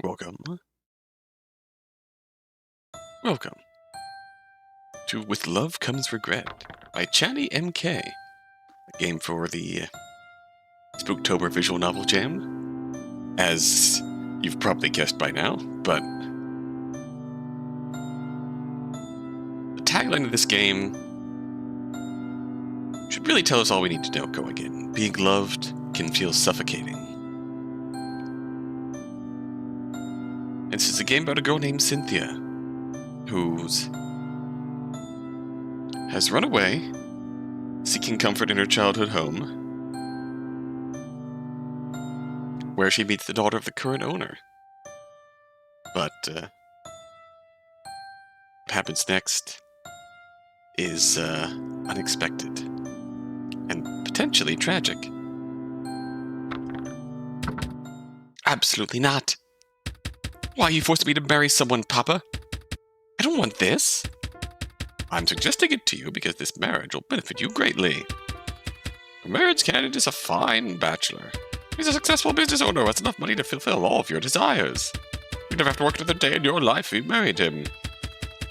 Welcome. Welcome to With Love Comes Regret by ChaniMK, a game for the Spooktober Visual Novel Jam, as you've probably guessed by now, but the tagline of this game should really tell us all we need to know going in. Being loved can feel suffocating. This is a game about a girl named Cynthia, who has run away, seeking comfort in her childhood home, where she meets the daughter of the current owner. But what happens next is unexpected and potentially tragic. Absolutely not. Why are you forcing me to marry someone, Papa? I don't want this. I'm suggesting it to you because this marriage will benefit you greatly. A marriage candidate is a fine bachelor. He's a successful business owner who has enough money to fulfill all of your desires. You'd never have to work another day in your life if you married him.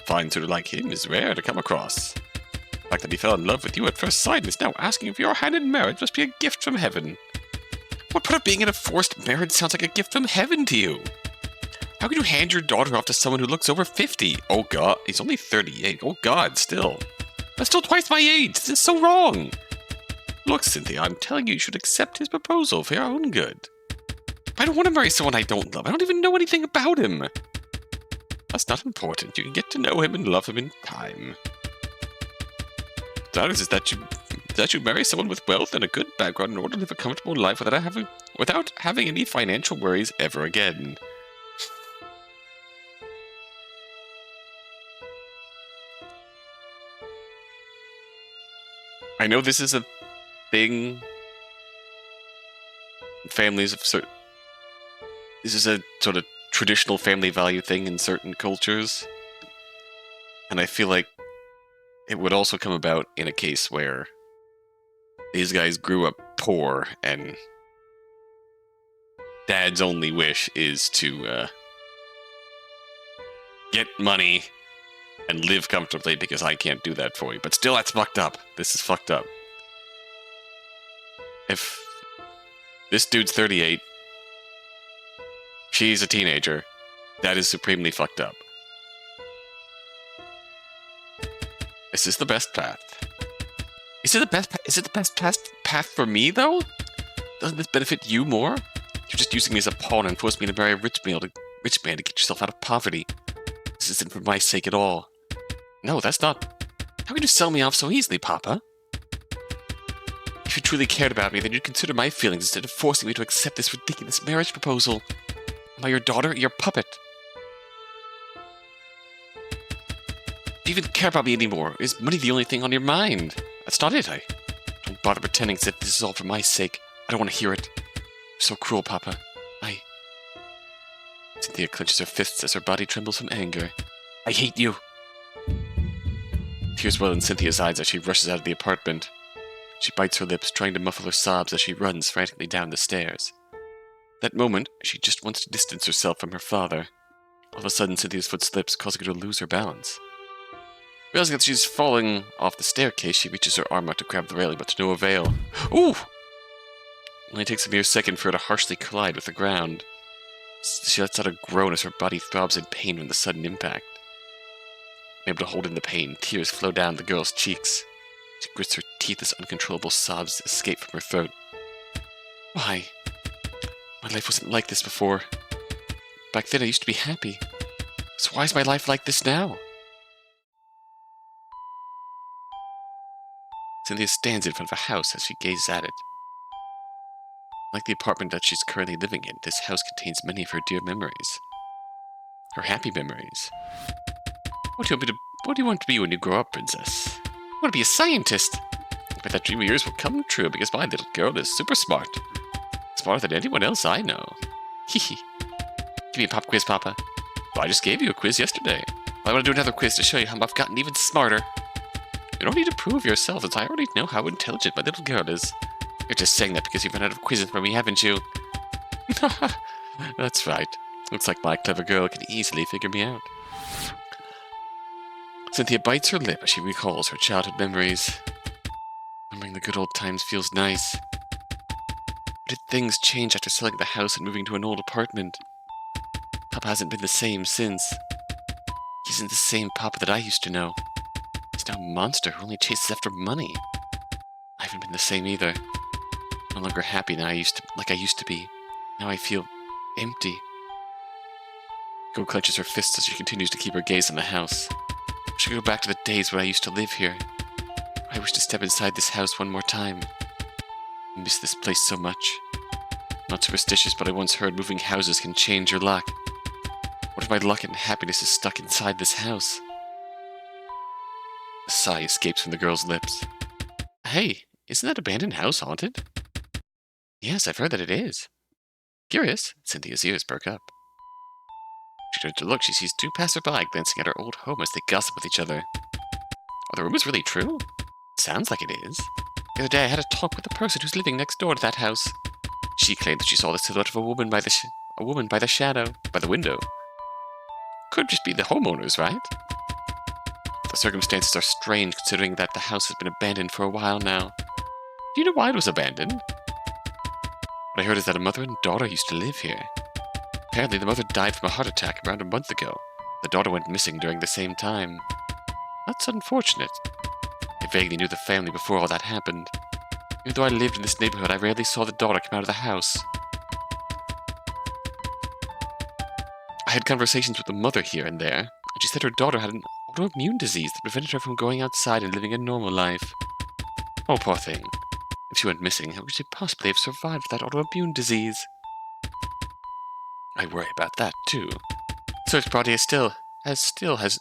Fine suitor like him is rare to come across. The fact that he fell in love with you at first sight and is now asking for your hand in marriage must be a gift from heaven. What part of being in a forced marriage sounds like a gift from heaven to you? How could you hand your daughter off to someone who looks over 50? Oh god, he's only 38. Oh god, still. That's still twice my age. This is so wrong. Look, Cynthia, I'm telling you should accept his proposal for your own good. I don't want to marry someone I don't love. I don't even know anything about him. That's not important. You can get to know him and love him in time. What matters is that you marry someone with wealth and a good background in order to live a comfortable life without having any financial worries ever again. I know this is a thing. Families of certain. This is a sort of traditional family value thing in certain cultures. And I feel like it would also come about in a case where these guys grew up poor and dad's only wish is to get money and live comfortably because I can't do that for you. But still, that's fucked up. This is fucked up. If this dude's 38, she's a teenager, that is supremely fucked up. Is this the best path? Is it the best path for me, though? Doesn't this benefit you more? You're just using me as a pawn and forcing me to marry a rich man to get yourself out of poverty. This isn't for my sake at all. No, that's not. How can you sell me off so easily, Papa? If you truly cared about me, then you'd consider my feelings instead of forcing me to accept this ridiculous marriage proposal. Am I your daughter, your puppet? Do you even care about me anymore? Is money the only thing on your mind? That's not it. Don't bother pretending as if this is all for my sake. I don't want to hear it. You're so cruel, Papa. Cynthia clenches her fists as her body trembles from anger. I hate you. Tears well in Cynthia's eyes as she rushes out of the apartment. She bites her lips, trying to muffle her sobs as she runs frantically down the stairs. That moment, she just wants to distance herself from her father. All of a sudden, Cynthia's foot slips, causing her to lose her balance. Realizing that she's falling off the staircase, she reaches her arm out to grab the railing, but to no avail. Ooh! It only takes a mere second for her to harshly collide with the ground. She lets out a groan as her body throbs in pain from the sudden impact. Unable to hold in the pain, tears flow down the girl's cheeks. She grits her teeth as uncontrollable sobs escape from her throat. Why? My life wasn't like this before. Back then I used to be happy. So why is my life like this now? Cynthia stands in front of a house as she gazes at it. Like the apartment that she's currently living in, this house contains many of her dear memories. Her happy memories. What do you want to be when you grow up, princess? I want to be a scientist. I bet that dream of yours will come true because my little girl is super smart. Smarter than anyone else I know. Hehe. Give me a pop quiz, Papa. Well, I just gave you a quiz yesterday. Well, I want to do another quiz to show you how I've gotten even smarter. You don't need to prove yourself, as I already know how intelligent my little girl is. You're just saying that because you've run out of quizzes for me, haven't you? That's right. Looks like my clever girl can easily figure me out. Cynthia bites her lip as she recalls her childhood memories. Remembering the good old times feels nice. But did things change after selling the house and moving to an old apartment? Papa hasn't been the same since. He isn't the same Papa that I used to know. He's now a monster who only chases after money. I haven't been the same either. No longer happy like I used to be. Now I feel empty. Go clenches her fists as she continues to keep her gaze on the house. I should go back to the days when I used to live here. I wish to step inside this house one more time. I miss this place so much. Not superstitious, but I once heard moving houses can change your luck. What if my luck and happiness is stuck inside this house? A sigh escapes from the girl's lips. Hey, isn't that abandoned house haunted? Yes, I've heard that it is. Curious, Cynthia's ears perk up. She turns to look, she sees two passerby glancing at her old home as they gossip with each other. Are the rumors really true? It sounds like it is. The other day I had a talk with the person who's living next door to that house. She claimed that she saw the silhouette of a woman by the window. Could just be the homeowners, right? The circumstances are strange considering that the house has been abandoned for a while now. Do you know why it was abandoned? What I heard is that a mother and daughter used to live here. Apparently the mother died from a heart attack around a month ago. The daughter went missing during the same time. That's unfortunate. I vaguely knew the family before all that happened. Even though I lived in this neighborhood, I rarely saw the daughter come out of the house. I had conversations with the mother here and there, and she said her daughter had an autoimmune disease that prevented her from going outside and living a normal life. Oh, poor thing. If she went missing, how could she possibly have survived that autoimmune disease? I worry about that, too. The search party still has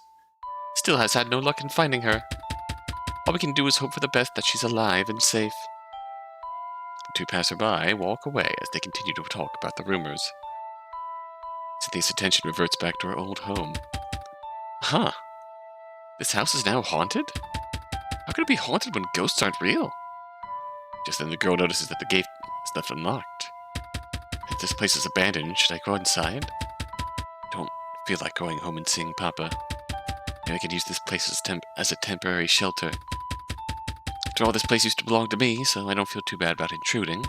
had no luck in finding her. All we can do is hope for the best that she's alive and safe. The two passerby walk away as they continue to talk about the rumors. Cynthia's attention reverts back to her old home. Huh. This house is now haunted? How could it be haunted when ghosts aren't real? Just then the girl notices that the gate is left unlocked. If this place is abandoned, should I go inside? Don't feel like going home and seeing Papa. Maybe I could use this place as a temporary shelter. After all, this place used to belong to me, so I don't feel too bad about intruding.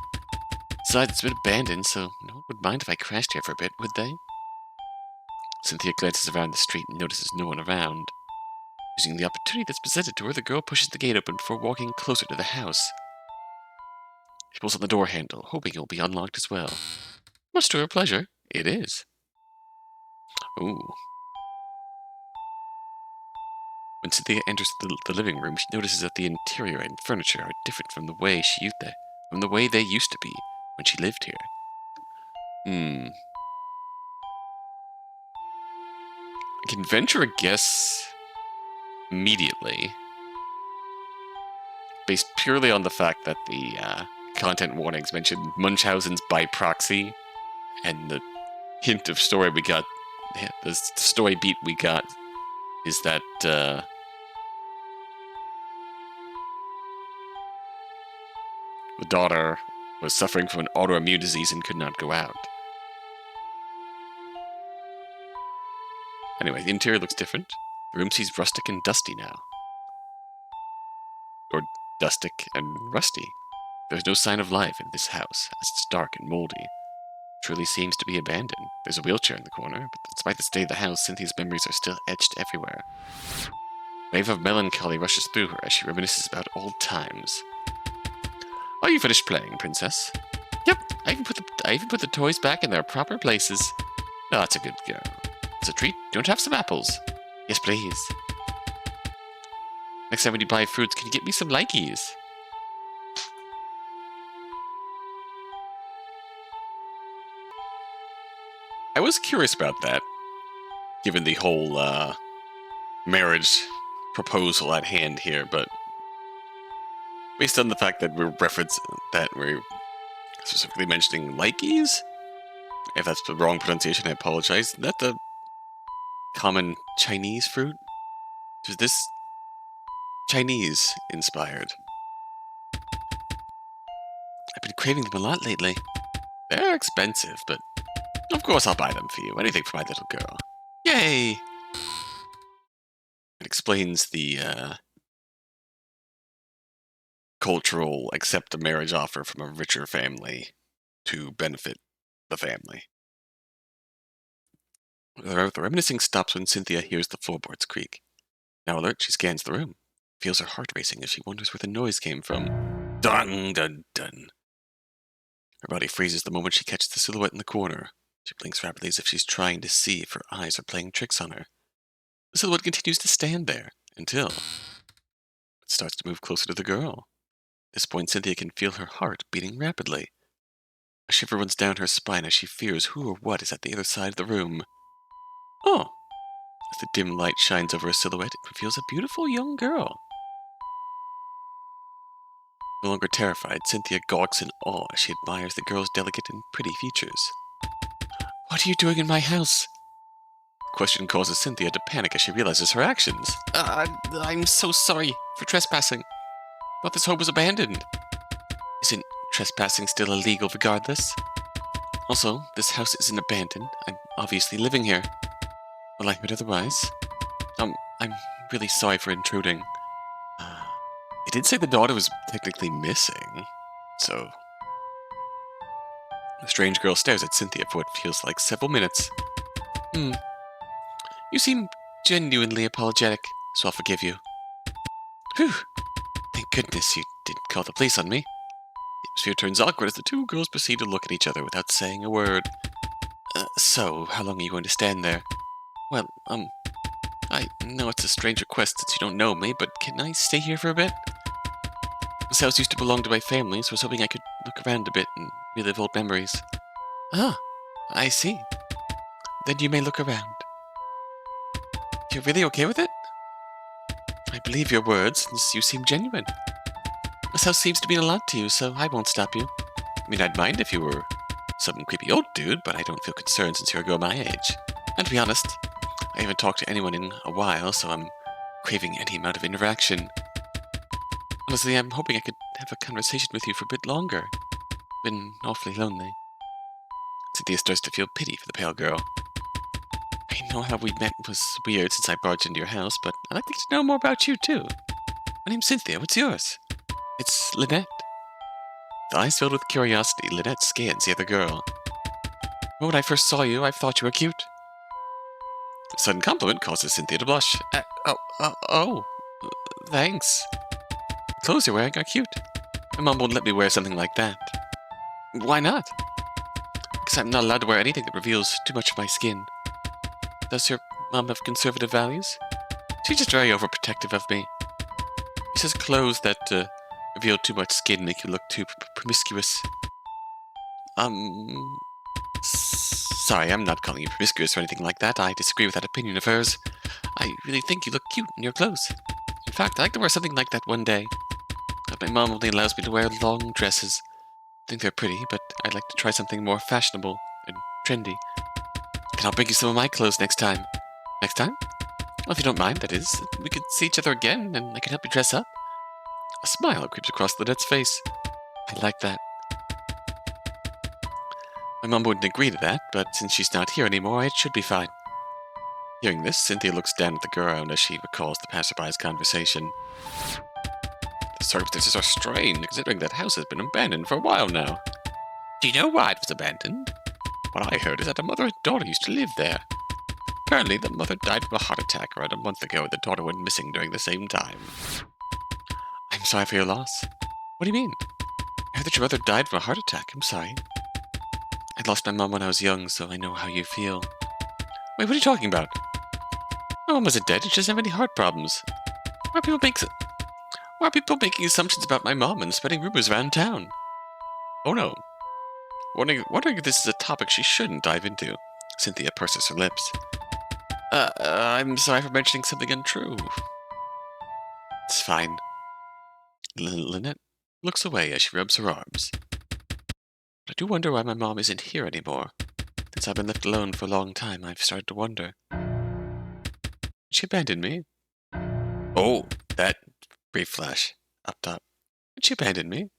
Besides, it's been abandoned, so no one would mind if I crashed here for a bit, would they? Cynthia glances around the street and notices no one around. Using the opportunity that's presented to her, the girl pushes the gate open before walking closer to the house. She pulls on the door handle, hoping it will be unlocked as well. Much to her pleasure, it is. Ooh. When Cynthia enters the living room, she notices that the interior and furniture are different from the way they used to be when she lived here. I can venture a guess immediately, based purely on the fact that the content warnings mention Munchausen's by proxy, and the hint of story we got, the story beat we got, is that the daughter was suffering from an autoimmune disease and could not go out. Anyway, the interior looks different. The room seems rustic and dusty now. Or dustic and rusty. There's no sign of life in this house, as it's dark and moldy. It truly seems to be abandoned. There's a wheelchair in the corner, but despite the state of the house, Cynthia's memories are still etched everywhere. A wave of melancholy rushes through her as she reminisces about old times. Are you finished playing, Princess? Yep, I even put the toys back in their proper places. Oh, that's a good girl. It's a treat. Don't you have some apples? Yes, please. Next time when you buy fruits, can you get me some likies? I was curious about that, given the whole marriage proposal at hand here, but based on the fact that we're specifically mentioning likies, if that's the wrong pronunciation, I apologize. Is that the common Chinese fruit? Is this Chinese inspired? I've been craving them a lot lately. They're expensive, but Of course I'll buy them for you. Anything for my little girl. Yay! It explains the cultural accept a marriage offer from a richer family to benefit the family. The reminiscing stops when Cynthia hears the floorboards creak. Now alert, she scans the room, feels her heart racing as she wonders where the noise came from. Dun dun dun. Her body freezes the moment she catches the silhouette in the corner. She blinks rapidly as if she's trying to see if her eyes are playing tricks on her. The silhouette continues to stand there until it starts to move closer to the girl. At this point, Cynthia can feel her heart beating rapidly. A shiver runs down her spine as she fears who or what is at the other side of the room. Oh! As the dim light shines over a silhouette, it reveals a beautiful young girl. No longer terrified, Cynthia gawks in awe as she admires the girl's delicate and pretty features. What are you doing in my house? The question causes Cynthia to panic as she realizes her actions. I'm so sorry for trespassing. Thought this home was abandoned. Isn't trespassing still illegal regardless? Also, this house isn't abandoned. I'm obviously living here. Well, I heard otherwise. I'm really sorry for intruding. It did say the daughter was technically missing, so... The strange girl stares at Cynthia for what feels like several minutes. You seem genuinely apologetic, so I'll forgive you. Whew! Thank goodness you didn't call the police on me. The atmosphere turns awkward as the two girls proceed to look at each other without saying a word. So, how long are you going to stand there? Well, I know it's a strange request since you don't know me, but can I stay here for a bit? This house used to belong to my family, so I was hoping I could look around a bit and relive old memories. Ah, I see. Then you may look around. You're really okay with it? I believe your words, since you seem genuine. This house seems to mean a lot to you, so I won't stop you. I mean, I'd mind if you were some creepy old dude, but I don't feel concerned since you're a girl my age. And to be honest, I haven't talked to anyone in a while, so I'm craving any amount of interaction. Honestly, I'm hoping I could have a conversation with you for a bit longer. Been awfully lonely. Cynthia starts to feel pity for the pale girl. I know how we met was weird since I barged into your house, but I'd like to know more about you, too. My name's Cynthia. What's yours? It's Lynette. With eyes filled with curiosity, Lynette scans the other girl. When I first saw you, I thought you were cute. A sudden compliment causes Cynthia to blush. Thanks. The clothes you're wearing are cute. My mom won't let me wear something like that. Why not? Because I'm not allowed to wear anything that reveals too much of my skin. Does your mom have conservative values? She's just very overprotective of me. She says clothes that reveal too much skin make you look too promiscuous. Sorry, I'm not calling you promiscuous or anything like that. I disagree with that opinion of hers. I really think you look cute in your clothes. In fact, I'd like to wear something like that one day. But my mom only allows me to wear long dresses. I think they're pretty, but I'd like to try something more fashionable and trendy. And I'll bring you some of my clothes next time. Next time? Well, if you don't mind, that is. We could see each other again, and I can help you dress up. A smile creeps across Lynette's face. I like that. My mom wouldn't agree to that, but since she's not here anymore, it should be fine. Hearing this, Cynthia looks down at the ground as she recalls the passerby's conversation. The circumstances are strange, considering that house has been abandoned for a while now. Do you know why it was abandoned? What I heard is that a mother and daughter used to live there. Apparently, the mother died from a heart attack around a month ago, and the daughter went missing during the same time. I'm sorry for your loss. What do you mean? I heard that your mother died from a heart attack. I'm sorry. I lost my mom when I was young, so I know how you feel. Wait, what are you talking about? My mom wasn't dead, she doesn't have any heart problems. Why are people making assumptions about my mom and spreading rumors around town? Oh no. Wondering if this is a topic she shouldn't dive into. Cynthia purses her lips. I'm sorry for mentioning something untrue. It's fine. Lynette looks away as she rubs her arms. I do wonder why my mom isn't here anymore. Since I've been left alone for a long time, I've started to wonder. Did she abandon me? Oh, that brief flash. Up top. Did she abandon me?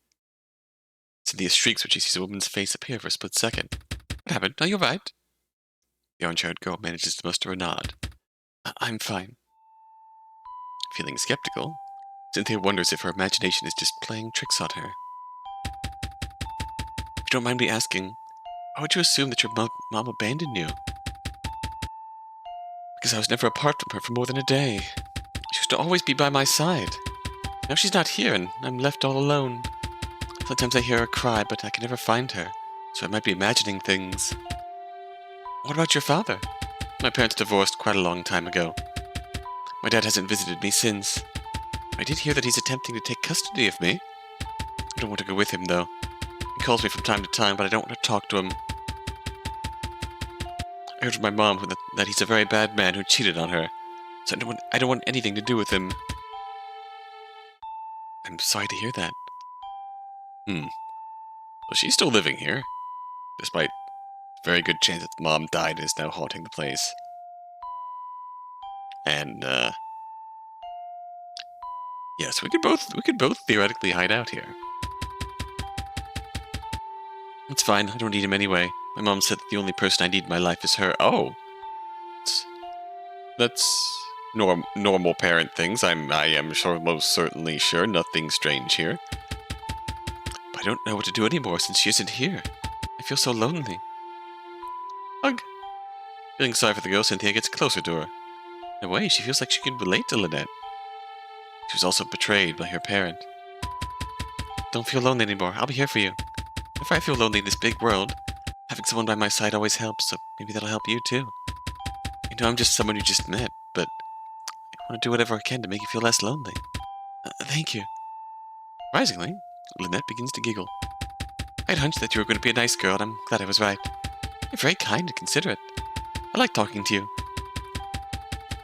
Cynthia shrieks when she sees a woman's face appear for a split second. What happened? No, you're right. The orange-haired girl manages to muster a nod. I'm fine. Feeling skeptical, Cynthia wonders if her imagination is just playing tricks on her. If you don't mind me asking, why would you assume that your mom abandoned you? Because I was never apart from her for more than a day. She used to always be by my side. Now she's not here, and I'm left all alone. Sometimes I hear her cry, but I can never find her, so I might be imagining things. What about your father? My parents divorced quite a long time ago. My dad hasn't visited me since. I did hear that he's attempting to take custody of me. I don't want to go with him, though. He calls me from time to time, but I don't want to talk to him. I heard from my mom that he's a very bad man who cheated on her, so I don't want anything to do with him. I'm sorry to hear that. Well, she's still living here, despite a very good chance that mom died and is now haunting the place. And, yes, we could both theoretically hide out here. It's fine, I don't need him anyway. My mom said that the only person I need in my life is her. Oh! That's normal parent things. I am sure, most certainly sure, nothing strange here. But I don't know what to do anymore since she isn't here. I feel so lonely. Ugh. Feeling sorry for the girl, Cynthia gets closer to her. In a way, she feels like she can relate to Lynette. She was also betrayed by her parent. Don't feel lonely anymore. I'll be here for you. If I feel lonely in this big world, having someone by my side always helps, so maybe that'll help you too. You know, I'm just someone you just met, but I want to do whatever I can to make you feel less lonely. Thank you. Surprisingly, Lynette begins to giggle. I had hunched that you were going to be a nice girl, and I'm glad I was right. You're very kind and considerate. I like talking to you.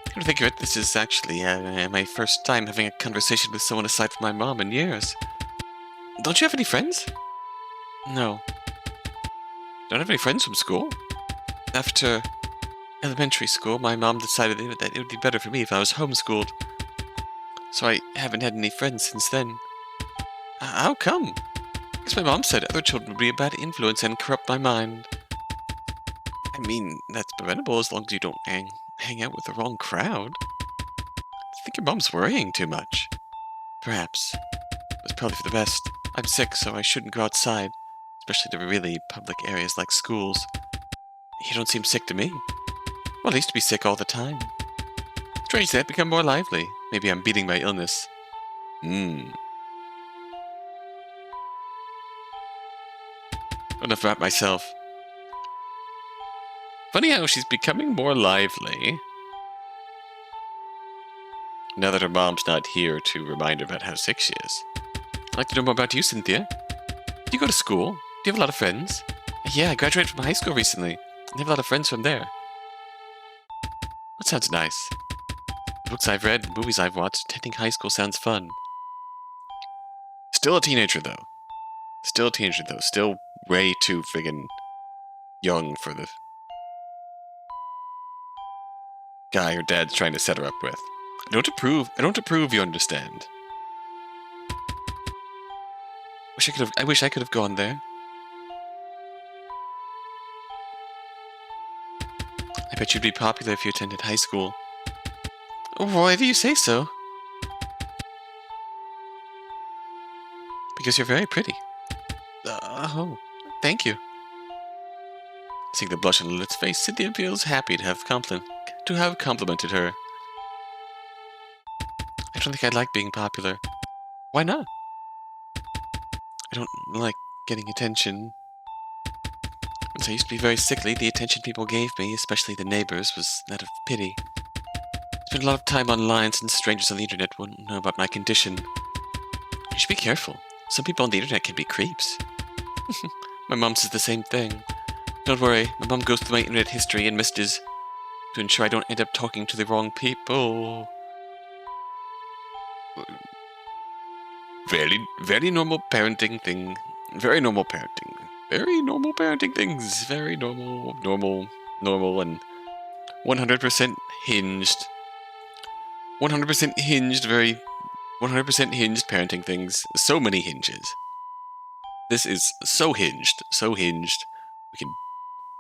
Come to think of it, this is actually my first time having a conversation with someone aside from my mom in years. Don't you have any friends? No. Don't have any friends from school? After elementary school, my mom decided that it would be better for me if I was homeschooled. So I haven't had any friends since then. How come? Because my mom said other children would be a bad influence and corrupt my mind. I mean, that's preventable as long as you don't hang out with the wrong crowd. I think your mom's worrying too much. Perhaps. It's probably for the best. I'm sick, so I shouldn't go outside, especially to really public areas like schools. You don't seem sick to me. Well, I used to be sick all the time. Strange that I've become more lively. Maybe I'm beating my illness. Enough about myself. Funny how she's becoming more lively now that her mom's not here to remind her about how sick she is. I'd like to know more about you, Cynthia. Do you go to school? Do you have a lot of friends? Yeah, I graduated from high school recently. I have a lot of friends from there. That sounds nice. The books I've read, movies I've watched, attending high school sounds fun. Still a teenager, though. Still way too friggin' young for the guy her dad's trying to set her up with. I don't approve, you understand. I wish I could have gone there. I bet you'd be popular if you attended high school. Why do you say so? Because you're very pretty. Oh, thank you. Seeing the blush on Lynette's face, Cynthia feels happy to have complimented her. I don't think I'd like being popular. Why not? I don't like getting attention. Once I used to be very sickly, the attention people gave me, especially the neighbors, was that of pity. Spent a lot of time online since strangers on the internet wouldn't know about my condition. You should be careful. Some people on the internet can be creeps. My mom says the same thing. Don't worry, my mom goes through my internet history and messages to ensure I don't end up talking to the wrong people. Very normal parenting thing. Very normal parenting. Very normal parenting things. Very normal, and 100% hinged. 100% hinged, 100% hinged parenting things. So many hinges. This is so hinged. We can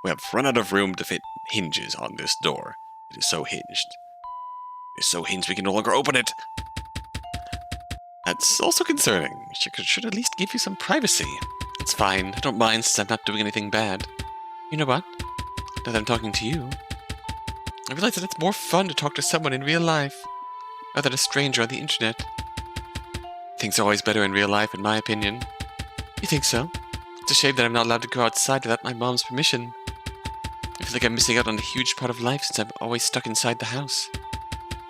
We have run out of room to fit hinges on this door. It is so hinged. It is so hinged we can no longer open it. That's also concerning. She should at least give you some privacy. It's fine. I don't mind since I'm not doing anything bad. You know what? Now that I'm talking to you, I realize that it's more fun to talk to someone in real life rather than a stranger on the internet. Things are always better in real life, in my opinion. You think so? It's a shame that I'm not allowed to go outside without my mom's permission. I feel like I'm missing out on a huge part of life since I'm always stuck inside the house.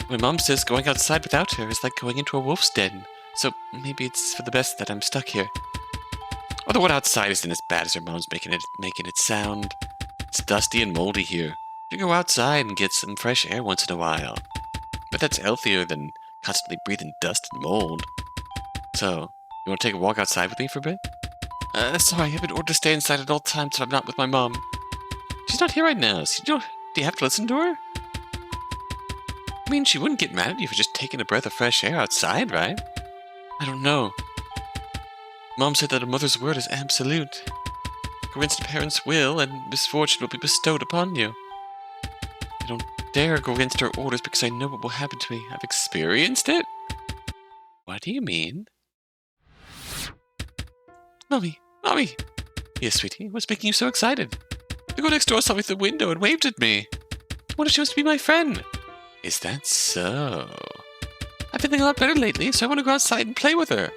My mom says going outside without her is like going into a wolf's den, so maybe it's for the best that I'm stuck here. Although what outside isn't as bad as her mom's making it sound. It's dusty and moldy here. You go outside and get some fresh air once in a while. But that's healthier than constantly breathing dust and mold. So, you want to take a walk outside with me for a bit? Sorry, I've been ordered to stay inside at all times when I'm not with my mom. She's not here right now, so do you have to listen to her? I mean, she wouldn't get mad at you for just taking a breath of fresh air outside, right? I don't know. Mom said that a mother's word is absolute. Against a parent's will, and misfortune will be bestowed upon you. I don't dare go against her orders because I know what will happen to me. I've experienced it. What do you mean? Mommy! Yes, sweetie, what's making you so excited? The girl next door saw me through the window and waved at me. What if she wants to be my friend? Is that so? I've been feeling a lot better lately, so I want to go outside and play with her.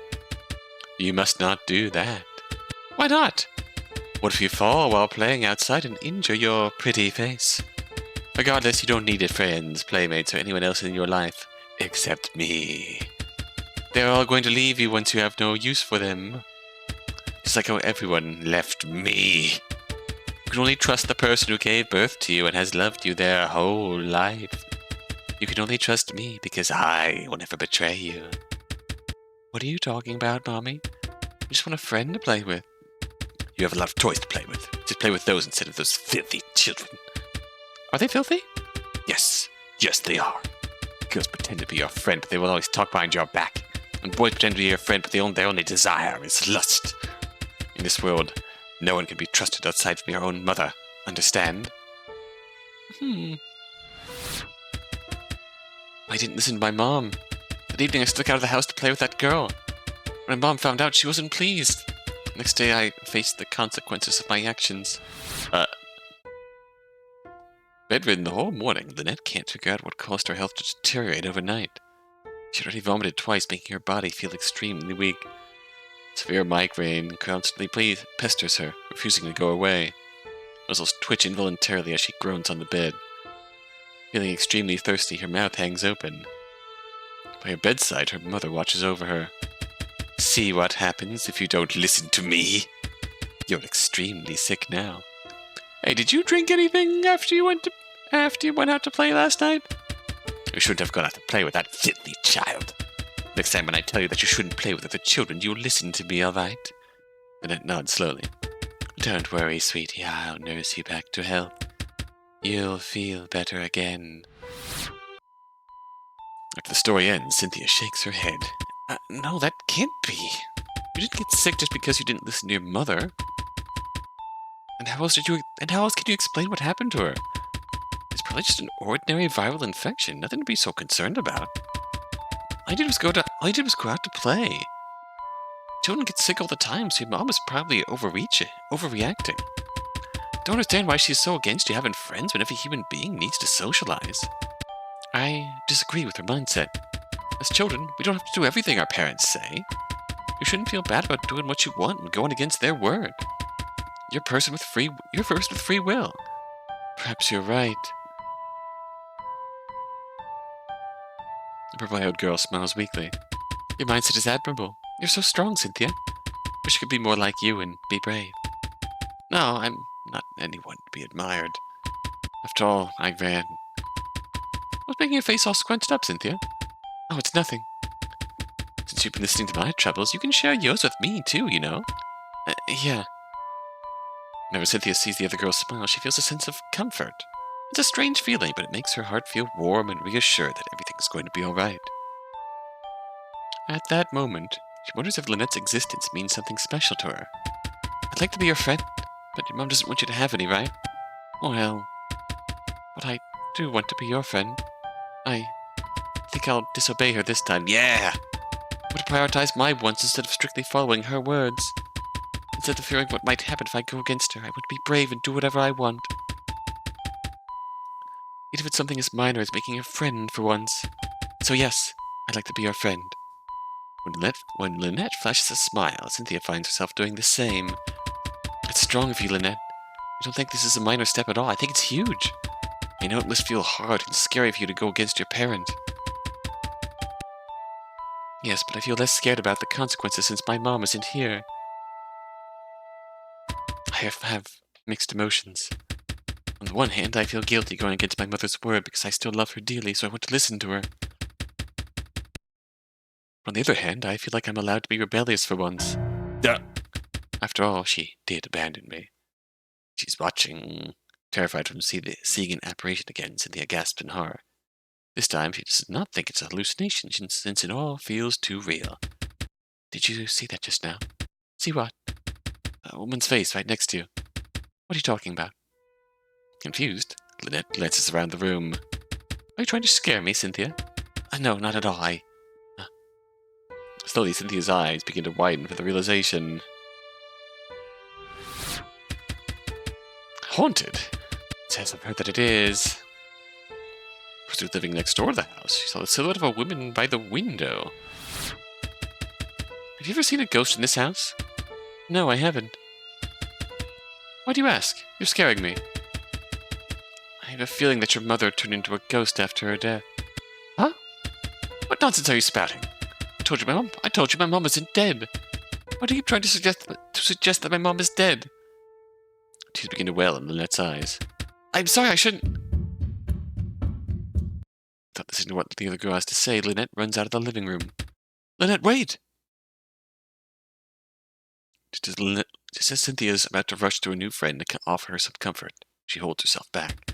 You must not do that. Why not? What if you fall while playing outside and injure your pretty face? Regardless, you don't need friends, playmates, or anyone else in your life, except me. They're all going to leave you once you have no use for them. Just like how everyone left me. You can only trust the person who gave birth to you and has loved you their whole life. You can only trust me because I will never betray you. What are you talking about, Mommy? I just want a friend to play with. You have a lot of toys to play with. Just play with those instead of those filthy children. Are they filthy? Yes. Yes, they are. Girls pretend to be your friend, but they will always talk behind your back. And boys pretend to be your friend, but their only desire is lust. In this world, no one can be trusted outside from your own mother. Understand? I didn't listen to my mom. That evening I snuck out of the house to play with that girl. When my mom found out, she wasn't pleased. Next day I faced the consequences of my actions. Bedridden the whole morning, Lynette can't figure out what caused her health to deteriorate overnight. She already vomited twice, making her body feel extremely weak. Severe migraine constantly pesters her, refusing to go away. Muscles twitch involuntarily as she groans on the bed. Feeling extremely thirsty, her mouth hangs open. By her bedside, her mother watches over her. See what happens if you don't listen to me? You're extremely sick now. Hey, did you drink anything after you went out to play last night? You shouldn't have gone out to play with that filthy child. Next time when I tell you that you shouldn't play with other children, you'll listen to me, all right? Lynette nods slowly. Don't worry, sweetie. I'll nurse you back to health. You'll feel better again. After the story ends, Cynthia shakes her head. No, that can't be. You didn't get sick just because you didn't listen to your mother. And how else can you explain what happened to her? It's probably just an ordinary viral infection. Nothing to be so concerned about. All you did was go out to play. Children get sick all the time, so your mom is probably overreacting. Don't understand why she's so against you having friends when every human being needs to socialize. I disagree with her mindset. As children, we don't have to do everything our parents say. You shouldn't feel bad about doing what you want and going against their word. You're a person with free will. Perhaps you're right. The purple-haired girl smiles weakly. Your mindset is admirable. You're so strong, Cynthia. Wish I could be more like you and be brave. No, I'm not anyone to be admired. After all, I ran. What's making your face all scrunched up, Cynthia? Oh, it's nothing. Since you've been listening to my troubles, you can share yours with me, too, you know. Yeah. Whenever Cynthia sees the other girl smile, she feels a sense of comfort. It's a strange feeling, but it makes her heart feel warm and reassured that everything's going to be all right. At that moment, she wonders if Lynette's existence means something special to her. I'd like to be your friend, but your mom doesn't want you to have any, right? Well, but I do want to be your friend. I think I'll disobey her this time. Yeah! I want to prioritize my wants instead of strictly following her words. Instead of fearing what might happen if I go against her, I want to be brave and do whatever I want. Even if it's something as minor as making a friend for once. So yes, I'd like to be your friend. When Lynette flashes a smile, Cynthia finds herself doing the same. It's strong of you, Lynette. I don't think this is a minor step at all. I think it's huge. I know it must feel hard and scary for you to go against your parent. Yes, but I feel less scared about the consequences since my mom isn't here. I have mixed emotions. On the one hand, I feel guilty going against my mother's word because I still love her dearly, so I want to listen to her. On the other hand, I feel like I'm allowed to be rebellious for once. Duh. After all, she did abandon me. She's watching, terrified from seeing an apparition again. Cynthia gasped in horror. This time, she does not think it's a hallucination, since it all feels too real. Did you see that just now? See what? A woman's face right next to you. What are you talking about? Confused, Lynette glances around the room. Are you trying to scare me, Cynthia? No, not at all. Slowly, Cynthia's eyes begin to widen for the realization. Haunted? Says I've heard that it is. Person living next door to the house. She saw the silhouette of a woman by the window. Have you ever seen a ghost in this house? No, I haven't. Why do you ask? You're scaring me. I have a feeling that your mother turned into a ghost after her death. Huh? What nonsense are you spouting? I told you my mom isn't dead. Why do you keep trying to suggest that my mom is dead? Tears begin to well in Lynette's eyes. I'm sorry, I shouldn't. Without listening to what the other girl has to say, Lynette runs out of the living room. Lynette, wait! Just as Cynthia is about to rush to a new friend to offer her some comfort, she holds herself back.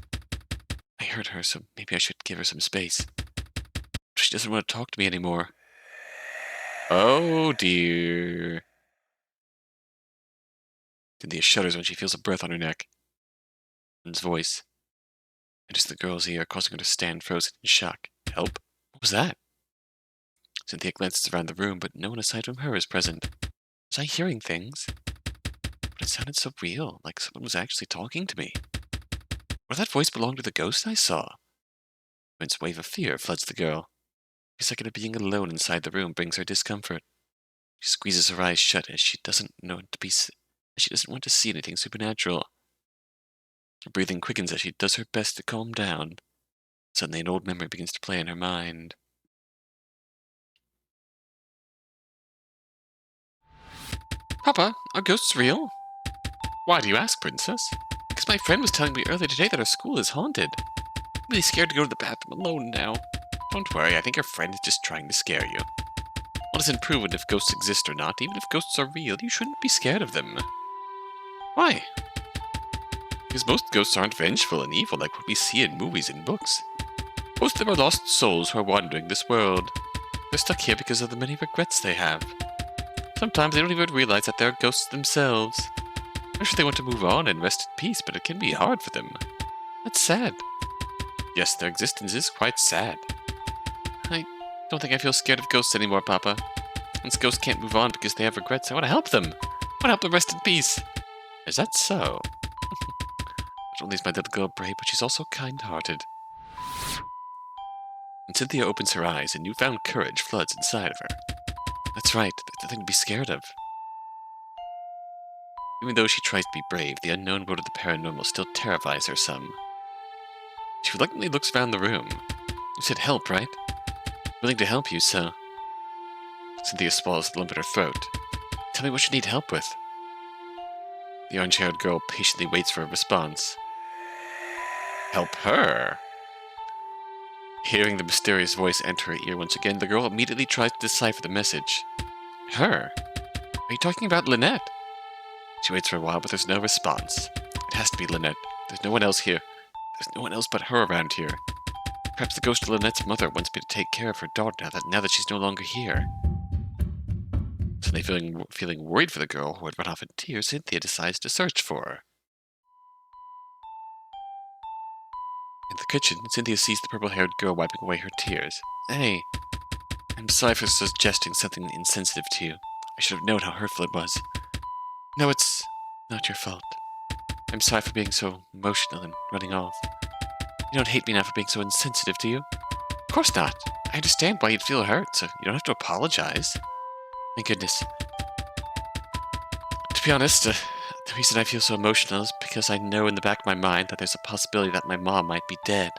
I hurt her, so maybe I should give her some space. She doesn't want to talk to me anymore. Oh dear. Cynthia shudders when she feels a breath on her neck. His voice enters the girl's ear, causing her to stand frozen in shock. Help? What was that? Cynthia glances around the room, but no one aside from her is present. Was I hearing things? But it sounded so real, like someone was actually talking to me. Or that voice belonged to the ghost I saw? A immense wave of fear floods the girl. Every second of being alone inside the room brings her discomfort. She squeezes her eyes shut as she doesn't want to see anything supernatural. Her breathing quickens as she does her best to calm down. Suddenly an old memory begins to play in her mind. Papa, are ghosts real? Why do you ask, Princess? Because my friend was telling me earlier today that our school is haunted. I'm really scared to go to the bathroom alone now. Don't worry, I think your friend is just trying to scare you. What isn't proven if ghosts exist or not? Even if ghosts are real, you shouldn't be scared of them. Why? Because most ghosts aren't vengeful and evil like what we see in movies and books. Most of them are lost souls who are wandering this world. They're stuck here because of the many regrets they have. Sometimes they don't even realize that they're ghosts themselves. I'm sure they want to move on and rest in peace, but it can be hard for them. That's sad. Yes, their existence is quite sad. I don't think I feel scared of ghosts anymore, Papa. Since ghosts can't move on because they have regrets, I want to help them. I want to help them rest in peace. Is that so? Not only is my little girl brave, but she's also kind-hearted. When Cynthia opens her eyes, a newfound courage floods inside of her. That's right, there's nothing to be scared of. Even though she tries to be brave, the unknown road of the paranormal still terrifies her some. She reluctantly looks around the room. You said help, right? Willing to help you, so... Cynthia swallows the lump in her throat. Tell me what you need help with. The orange-haired girl patiently waits for a response. Help her? Hearing the mysterious voice enter her ear once again, the girl immediately tries to decipher the message. Her? Are you talking about Lynette? She waits for a while, but there's no response. It has to be Lynette. There's no one else here. There's no one else but her around here. Perhaps the ghost of Lynette's mother wants me to take care of her daughter now that she's no longer here. Suddenly feeling worried for the girl who had run off in tears, Cynthia decides to search for her. In the kitchen, Cynthia sees the purple-haired girl wiping away her tears. Hey, I'm sorry for suggesting something insensitive to you. I should have known how hurtful it was. No, it's not your fault. I'm sorry for being so emotional and running off. You don't hate me now for being so insensitive, do you? Of course not. I understand why you'd feel hurt, so you don't have to apologize. Thank goodness. To be honest, the reason I feel so emotional is because I know in the back of my mind that there's a possibility that my mom might be dead.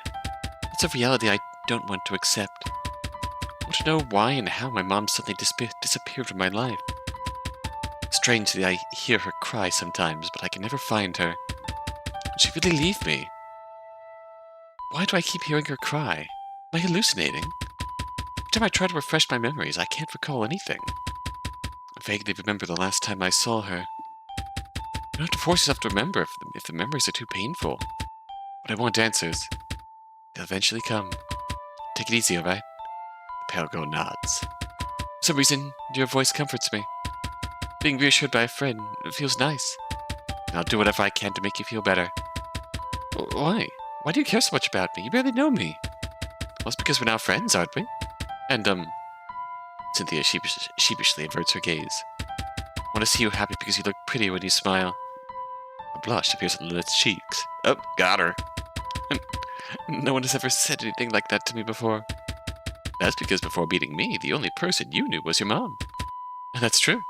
It's a reality I don't want to accept. I want to know why and how my mom suddenly disappeared from my life. Strangely, I hear her cry sometimes, but I can never find her. Did she really leave me? Why do I keep hearing her cry? Am I hallucinating? Every time I try to refresh my memories, I can't recall anything. I vaguely remember the last time I saw her. You don't have to force yourself to remember if the memories are too painful. But I want answers. They'll eventually come. Take it easy, alright? The pale girl nods. For some reason, your voice comforts me. Being reassured by a friend feels nice. And I'll do whatever I can to make you feel better. Why? Why do you care so much about me? You barely know me. Well, it's because we're now friends, aren't we? And, Cynthia sheepishly averts her gaze. I want to see you happy because you look pretty when you smile. A blush appears on Lynette's cheeks. Oh, got her. No one has ever said anything like that to me before. That's because before meeting me, the only person you knew was your mom. And that's true.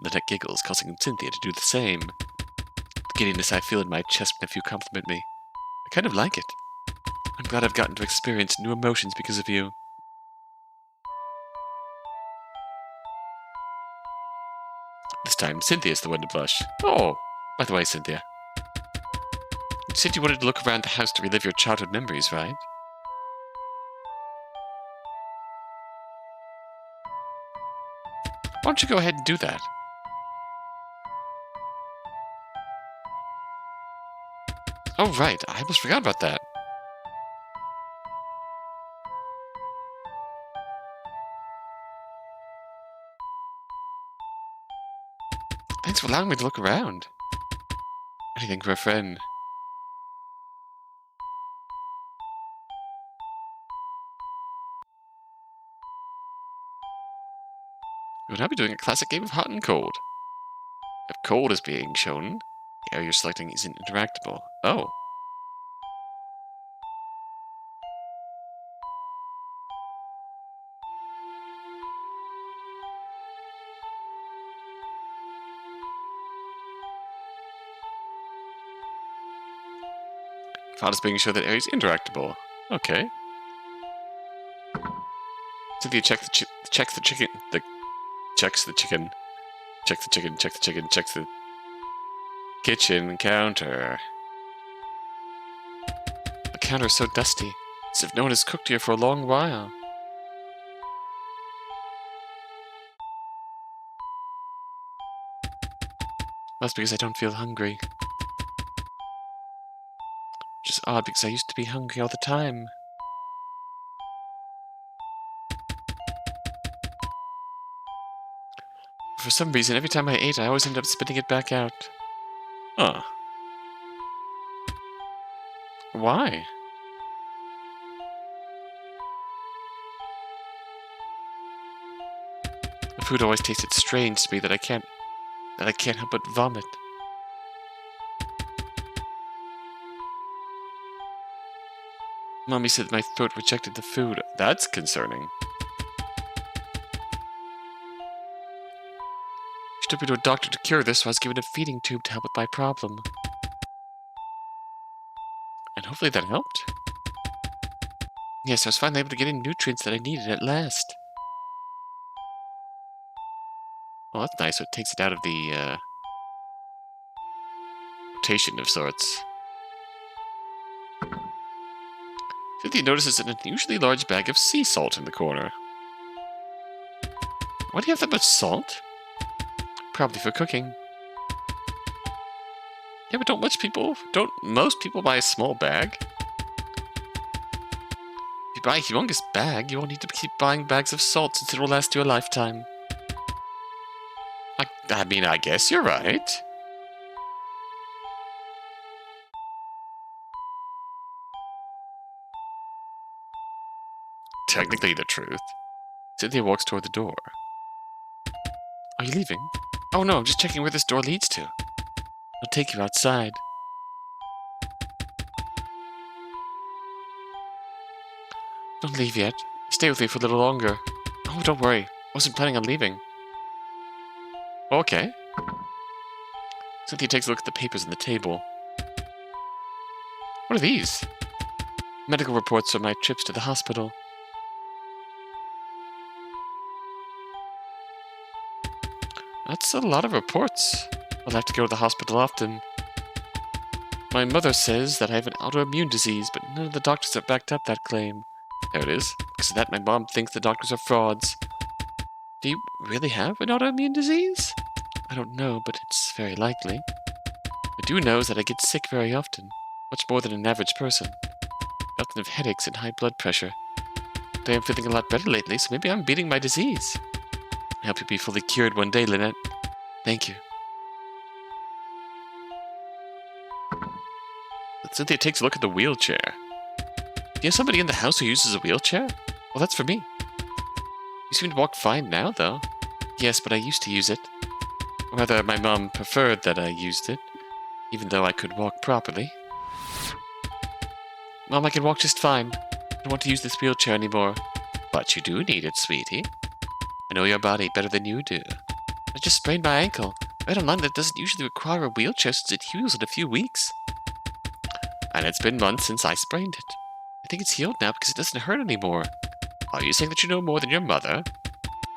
Lynette giggles, causing Cynthia to do the same. The giddiness I feel in my chest when you compliment me. I kind of like it. I'm glad I've gotten to experience new emotions because of you. This time, Cynthia's the one to blush. Oh, by the way, Cynthia. You said you wanted to look around the house to relive your childhood memories, right? Why don't you go ahead and do that? Oh, right. I almost forgot about that. Thanks for allowing me to look around. Anything for a friend. We will now be doing a classic game of hot and cold. If cold is being shown, the area you're selecting isn't interactable. Oh. If hot is being shown, that area is interactable. Okay. Cynthia checks the chicken. Checks the chicken. Checks the chicken. Checks the chicken. Checks the kitchen counter. The counter is so dusty. As if no one has cooked here for a long while. That's because I don't feel hungry. Which is odd because I used to be hungry all the time. For some reason, every time I ate, I always ended up spitting it back out. Huh. Why? The food always tasted strange to me that I can't help but vomit. Mommy said my throat rejected the food. That's concerning. She took me to a doctor to cure this, so I was given a feeding tube to help with my problem. And hopefully that helped. Yes, I was finally able to get in nutrients that I needed at last. Well, that's nice, so it takes it out of the, rotation of sorts. Cynthia notices an unusually large bag of sea salt in the corner. Why do you have that much salt? Probably for cooking. Yeah, but don't most people buy a small bag? If you buy a humongous bag, you won't need to keep buying bags of salt since it will last you a lifetime. I mean, I guess you're right. technically the truth. Cynthia walks toward the door. Are you leaving? Oh no, I'm just checking where this door leads to. I'll take you outside. Don't leave yet. Stay with me for a little longer. Oh, don't worry. I wasn't planning on leaving. Okay. Cynthia takes a look at the papers on the table. What are these? Medical reports from my trips to the hospital. That's a lot of reports. I'll have to go to the hospital often. My mother says that I have an autoimmune disease, but none of the doctors have backed up that claim. There it is. Because of that, my mom thinks the doctors are frauds. Do you really have an autoimmune disease? I don't know, but it's very likely. I do know is that I get sick very often, much more than an average person. I often have headaches and high blood pressure. But I am feeling a lot better lately, so maybe I'm beating my disease. I hope you'll be fully cured one day, Lynette. Thank you. Cynthia takes a look at the wheelchair. Do you have somebody in the house who uses a wheelchair? Well, that's for me. You seem to walk fine now, though. Yes, but I used to use it. Or rather, my mom preferred that I used it, even though I could walk properly. Mom, I can walk just fine. I don't want to use this wheelchair anymore. But you do need it, sweetie. I know your body better than you do. I just sprained my ankle. I read online that it doesn't usually require a wheelchair since it heals in a few weeks. And it's been months since I sprained it. I think it's healed now because it doesn't hurt anymore. Are you saying that you know more than your mother?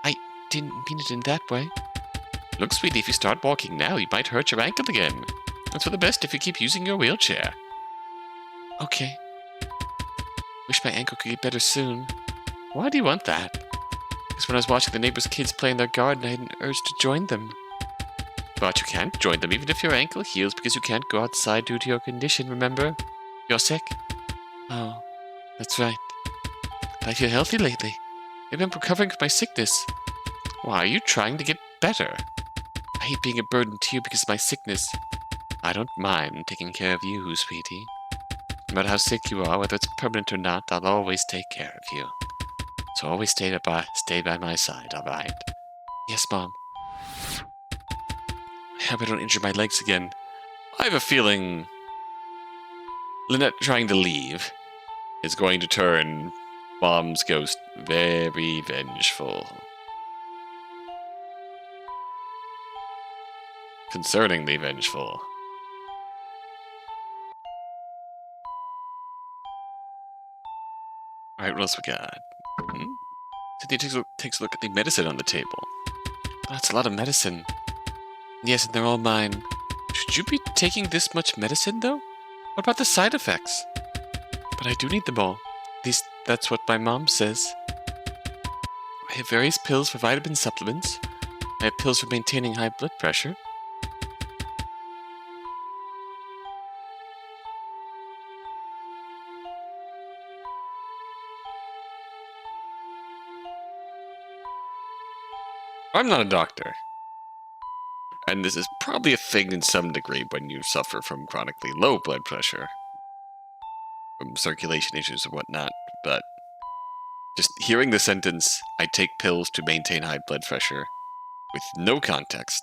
I didn't mean it in that way. Look, sweetie, if you start walking now, you might hurt your ankle again. It's for the best if you keep using your wheelchair. Okay. Wish my ankle could get better soon. Why do you want that? Because when I was watching the neighbors' kids play in their garden, I had an urge to join them. But you can't join them even if your ankle heals because you can't go outside due to your condition, remember? You're sick? Oh, that's right. But I feel healthy lately. Maybe I'm recovering from my sickness. Why are you trying to get better? I hate being a burden to you because of my sickness. I don't mind taking care of you, sweetie. No matter how sick you are, whether it's permanent or not, I'll always take care of you. So always stay by my side, alright? Yes, Mom. I hope I don't injure my legs again. I have a feeling Lynette trying to leave is going to turn Mom's ghost very vengeful. Concerningly vengeful. Alright, what else we got? Cynthia takes a look at the medicine on the table. That's a lot of medicine. Yes, and they're all mine. Should you be taking this much medicine, though? What about the side effects? But I do need them all. At least that's what my mom says. I have various pills for vitamin supplements. I have pills for maintaining high blood pressure. I'm not a doctor. And this is probably a thing in some degree when you suffer from chronically low blood pressure. From circulation issues or whatnot. But just hearing the sentence, I take pills to maintain high blood pressure, with no context,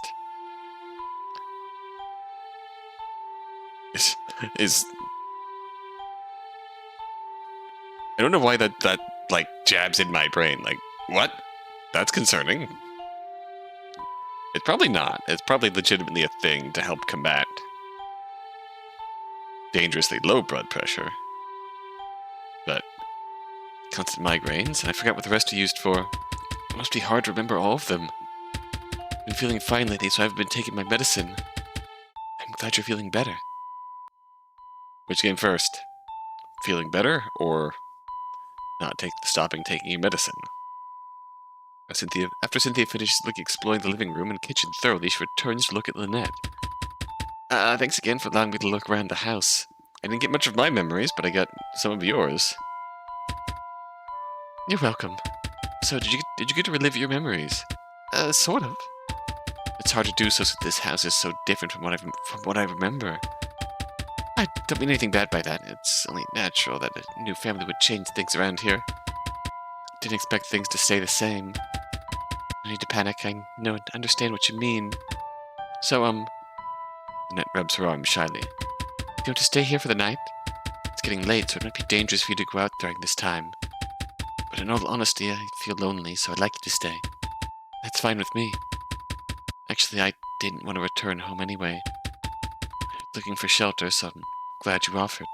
is I don't know why that like jabs in my brain. Like, what? That's concerning. It's probably not. It's probably legitimately a thing to help combat dangerously low blood pressure. But constant migraines, and I forgot what the rest are used for. It must be hard to remember all of them. I've been feeling fine lately, so I've been taking my medicine. I'm glad you're feeling better. Which came first? Feeling better, or stopping taking your medicine? After Cynthia finishes exploring the living room and kitchen thoroughly, she returns to look at Lynette. Thanks again for allowing me to look around the house. I didn't get much of my memories, but I got some of yours. You're welcome. So, did you get to relive your memories? Sort of. It's hard to do so since this house is so different from what I remember. I don't mean anything bad by that. It's only natural that a new family would change things around here. didn't expect things to stay the same. No need to panic. I understand what you mean. So, Lynette rubs her arm shyly. Do you want to stay here for the night? It's getting late, so it might be dangerous for you to go out during this time. But in all honesty, I feel lonely, so I'd like you to stay. That's fine with me. Actually, I didn't want to return home anyway. Looking for shelter, so I'm glad you offered.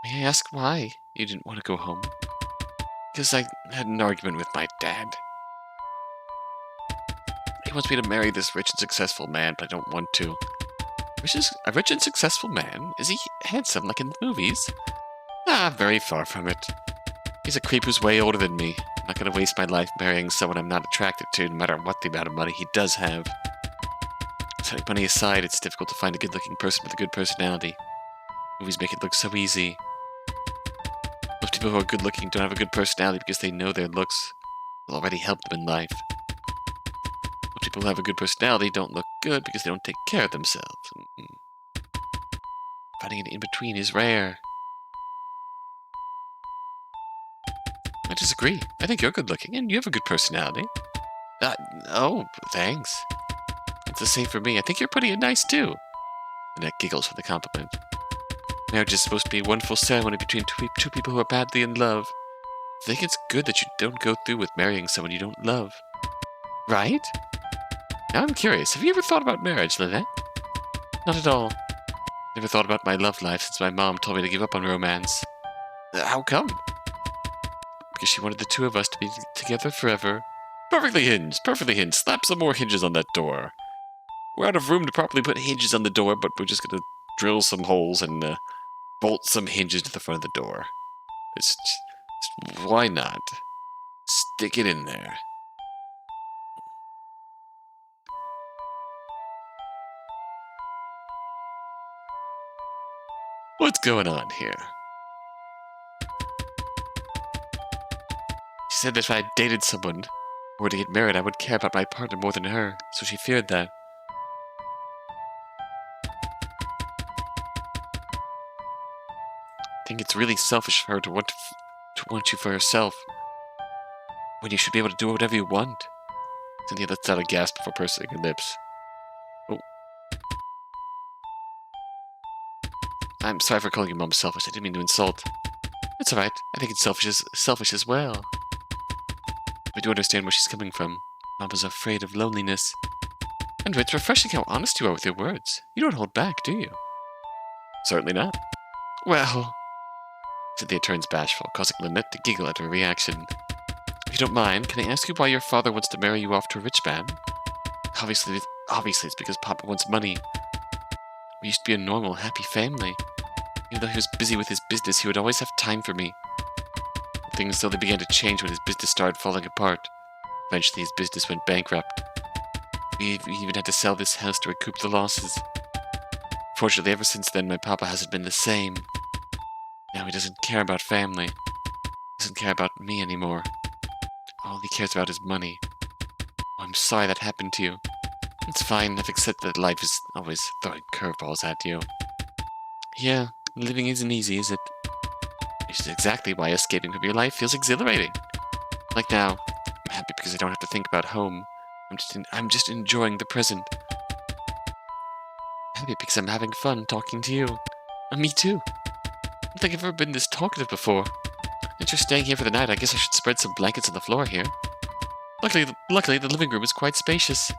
May I ask why you didn't want to go home? Because I had an argument with my dad. He wants me to marry this rich and successful man, but I don't want to. A rich and successful man? Is he handsome like in the movies? Ah, very far from it. He's a creep who's way older than me. I'm not going to waste my life marrying someone I'm not attracted to, no matter what the amount of money he does have. Setting money aside, it's difficult to find a good-looking person with a good personality. Movies make it look so easy. Most people who are good-looking don't have a good personality because they know their looks will already help them in life. Most people who have a good personality don't look good because they don't take care of themselves. Finding an in-between is rare. I disagree. I think you're good-looking, and you have a good personality. Oh, thanks. It's the same for me. I think you're pretty and nice, too. Lynette giggles for the compliment. Marriage is supposed to be a wonderful ceremony between two people who are badly in love. I think it's good that you don't go through with marrying someone you don't love. Right? Now I'm curious. Have you ever thought about marriage, Lynette? Not at all. Never thought about my love life since my mom told me to give up on romance. How come? Because she wanted the two of us to be together forever. Perfectly hinged. Perfectly hinged. Slap some more hinges on that door. We're out of room to properly put hinges on the door, but we're just going to drill some holes and bolt some hinges to the front of the door. Why not? Stick it in there. What's going on here? She said that if I dated someone or were to get married, I would care about my partner more than her, so she feared that. I think it's really selfish for her to want you for herself, when you should be able to do whatever you want. Cynthia lets out a gasp before pursing her lips. Oh. I'm sorry for calling your mom selfish. I didn't mean to insult. It's alright. I think it's selfish as well. I do understand where she's coming from. Mom is afraid of loneliness. And it's refreshing how honest you are with your words. You don't hold back, do you? Certainly not. Well... Cynthia turns bashful, causing Lynette to giggle at her reaction. If you don't mind, can I ask you why your father wants to marry you off to a rich man? Obviously it's because Papa wants money. We used to be a normal, happy family. Even though he was busy with his business, he would always have time for me. Things slowly began to change when his business started falling apart. Eventually, his business went bankrupt. We even had to sell this house to recoup the losses. Fortunately, ever since then, my Papa hasn't been the same. Now he doesn't care about family. He doesn't care about me anymore. All he cares about is money. Oh, I'm sorry that happened to you. It's fine. I've accepted that life is always throwing curveballs at you. Yeah, living isn't easy, is it? Which is exactly why escaping from your life feels exhilarating. Like now, I'm happy because I don't have to think about home. I'm just enjoying the present. Happy because I'm having fun talking to you. Me too. I don't think I've ever been this talkative before. Since you're staying here for the night, I guess I should spread some blankets on the floor here. Luckily, the living room is quite spacious.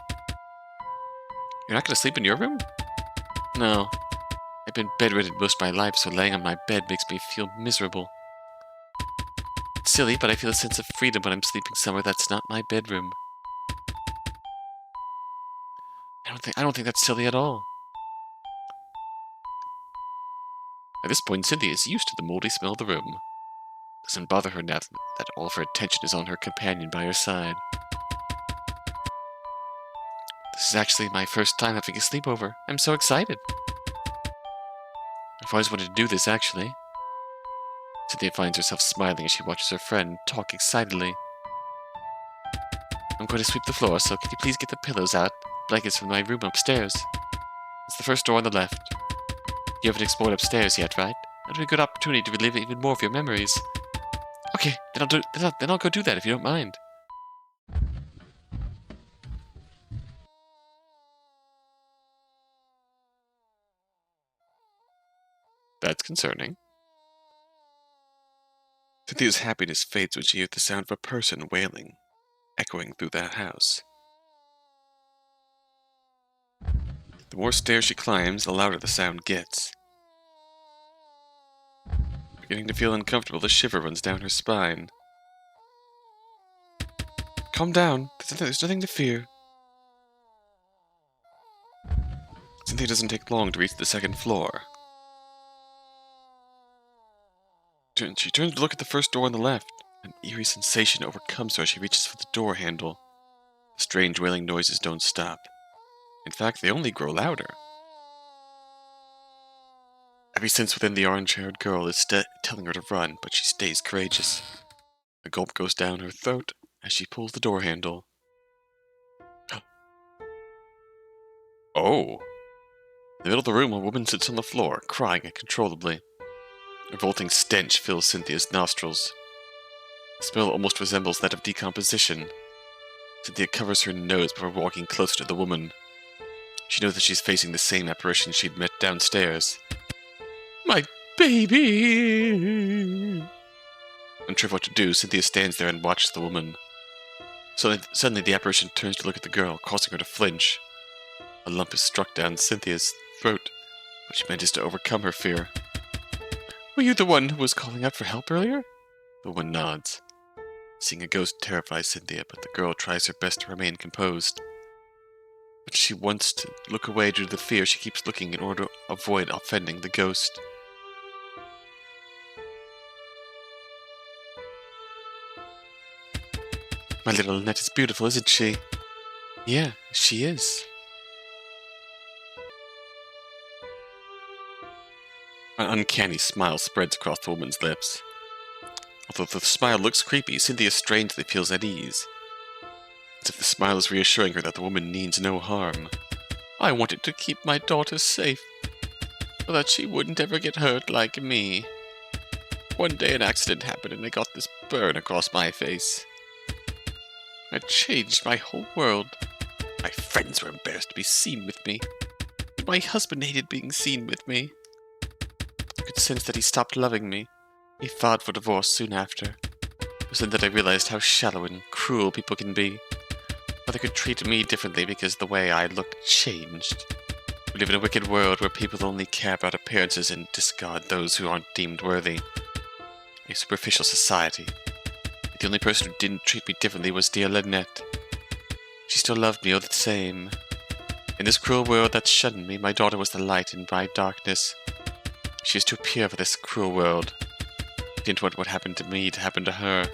You're not going to sleep in your room? No. I've been bedridden most of my life, so laying on my bed makes me feel miserable. It's silly, but I feel a sense of freedom when I'm sleeping somewhere that's not my bedroom. I don't think that's silly at all. At this point, Cynthia is used to the moldy smell of the room. It doesn't bother her now that all of her attention is on her companion by her side. This is actually my first time having a sleepover. I'm so excited. I've always wanted to do this, actually. Cynthia finds herself smiling as she watches her friend talk excitedly. I'm going to sweep the floor, so can you please get the pillows out, blankets from my room upstairs? It's the first door on the left. You haven't explored upstairs yet, right? That'd be a good opportunity to relive even more of your memories. Okay, then I'll go do that if you don't mind. That's concerning. Cynthia's happiness fades when she hears the sound of a person wailing, echoing through that house. The more stairs she climbs, the louder the sound gets. Beginning to feel uncomfortable, the shiver runs down her spine. Calm down. There's nothing to fear. Cynthia doesn't take long to reach the second floor. She turns to look at the first door on the left. An eerie sensation overcomes her as she reaches for the door handle. The strange wailing noises don't stop. In fact, they only grow louder. Every sense within the orange-haired girl is telling her to run, but she stays courageous. A gulp goes down her throat as she pulls the door handle. Oh! In the middle of the room, a woman sits on the floor, crying uncontrollably. A revolting stench fills Cynthia's nostrils. The smell almost resembles that of decomposition. Cynthia covers her nose before walking closer to the woman. She knows that she's facing the same apparition she'd met downstairs. My baby! Unsure of what to do, Cynthia stands there and watches the woman. Suddenly the apparition turns to look at the girl, causing her to flinch. A lump is struck down Cynthia's throat. What she meant is to overcome her fear. Were you the one who was calling out for help earlier? The woman nods. Seeing a ghost terrifies Cynthia, but the girl tries her best to remain composed. But she wants to look away due to the fear. She keeps looking in order to avoid offending the ghost. My little Lynette is beautiful, isn't she? Yeah, she is. An uncanny smile spreads across the woman's lips. Although the smile looks creepy, Cynthia strangely feels at ease. As if the smile is reassuring her that the woman means no harm. I wanted to keep my daughter safe, so that she wouldn't ever get hurt like me. One day an accident happened and I got this burn across my face. It changed my whole world. My friends were embarrassed to be seen with me. And my husband hated being seen with me. I could sense that he stopped loving me. He filed for divorce soon after. It was then that I realized how shallow and cruel people can be. How they could treat me differently because the way I looked changed. We live in a wicked world where people only care about appearances and discard those who aren't deemed worthy. A superficial society. The only person who didn't treat me differently was dear Lynette. She still loved me all the same. In this cruel world that shunned me, my daughter was the light in my darkness. She is too pure for this cruel world. I didn't want what happened to me to happen to her.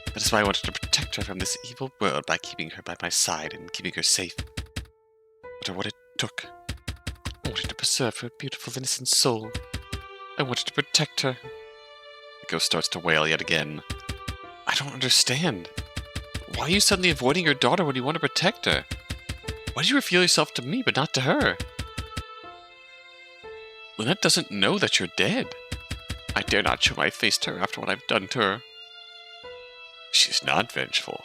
That is why I wanted to protect her from this evil world by keeping her by my side and keeping her safe. No matter what it took. I wanted to preserve her beautiful innocent soul. I wanted to protect her. The ghost starts to wail yet again. I don't understand. Why are you suddenly avoiding your daughter when you want to protect her? Why do you reveal yourself to me but not to her? Lynette doesn't know that you're dead. I dare not show my face to her after what I've done to her. She's not vengeful.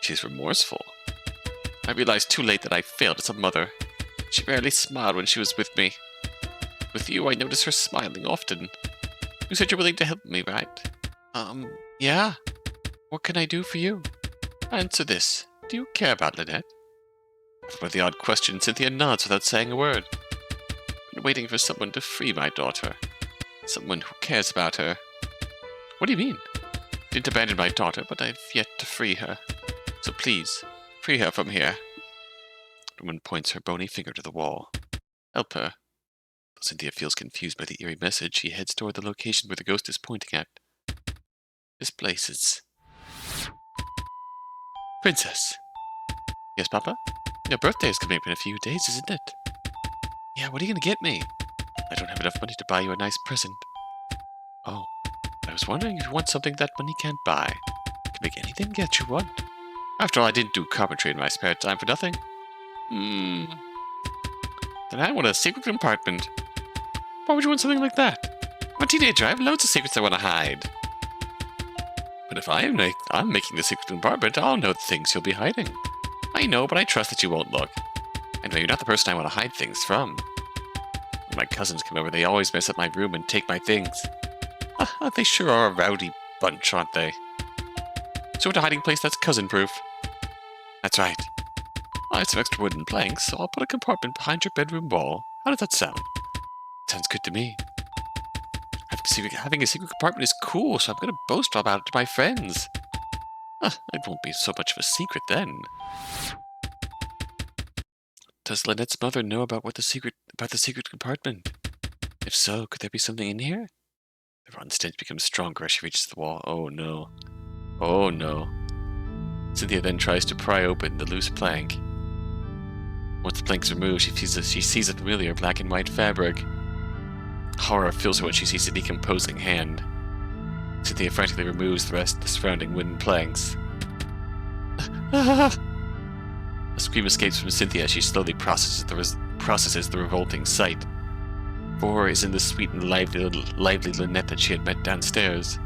She's remorseful. I realized too late that I failed as a mother. She rarely smiled when she was with me. With you, I notice her smiling often. You said you're willing to help me, right? Yeah. What can I do for you? Answer this. Do you care about Lynette? By the odd question, Cynthia nods without saying a word. I've been waiting for someone to free my daughter. Someone who cares about her. What do you mean? I didn't abandon my daughter, but I've yet to free her. So please, free her from here. The woman points her bony finger to the wall. Help her. Though Cynthia feels confused by the eerie message, she heads toward the location where the ghost is pointing at. This place is... Princess. Yes, Papa? Your birthday is coming up in a few days, isn't it? Yeah, what are you going to get me? I don't have enough money to buy you a nice present. Oh, I was wondering if you want something that money can't buy. I can make anything get you want. After all, I didn't do carpentry in my spare time for nothing. Then I want a secret compartment. Why would you want something like that? I'm a teenager. I have loads of secrets I want to hide. But if I'm making the secret compartment, I'll know the things you'll be hiding. I know, but I trust that you won't look. Anyway, you're not the person I want to hide things from. When my cousins come over, they always mess up my room and take my things. They sure are a rowdy bunch, aren't they? So a hiding place that's cousin-proof. That's right. I have some extra wooden planks, so I'll put a compartment behind your bedroom wall. How does that sound? Sounds good to me. Having a secret compartment is cool, so I'm going to boast about it to my friends. It won't be so much of a secret then. Does Lynette's mother know about the secret compartment? If so, could there be something in here? The rotten stench becomes stronger as she reaches the wall. Oh no. Oh no. Cynthia then tries to pry open the loose plank. Once the plank is removed, she sees a familiar black and white fabric. Horror fills her when she sees a decomposing hand. Cynthia frantically removes the surrounding wooden planks. A scream escapes from Cynthia as she slowly processes the revolting sight. For her is in the sweet and lively Lynette that she had met downstairs.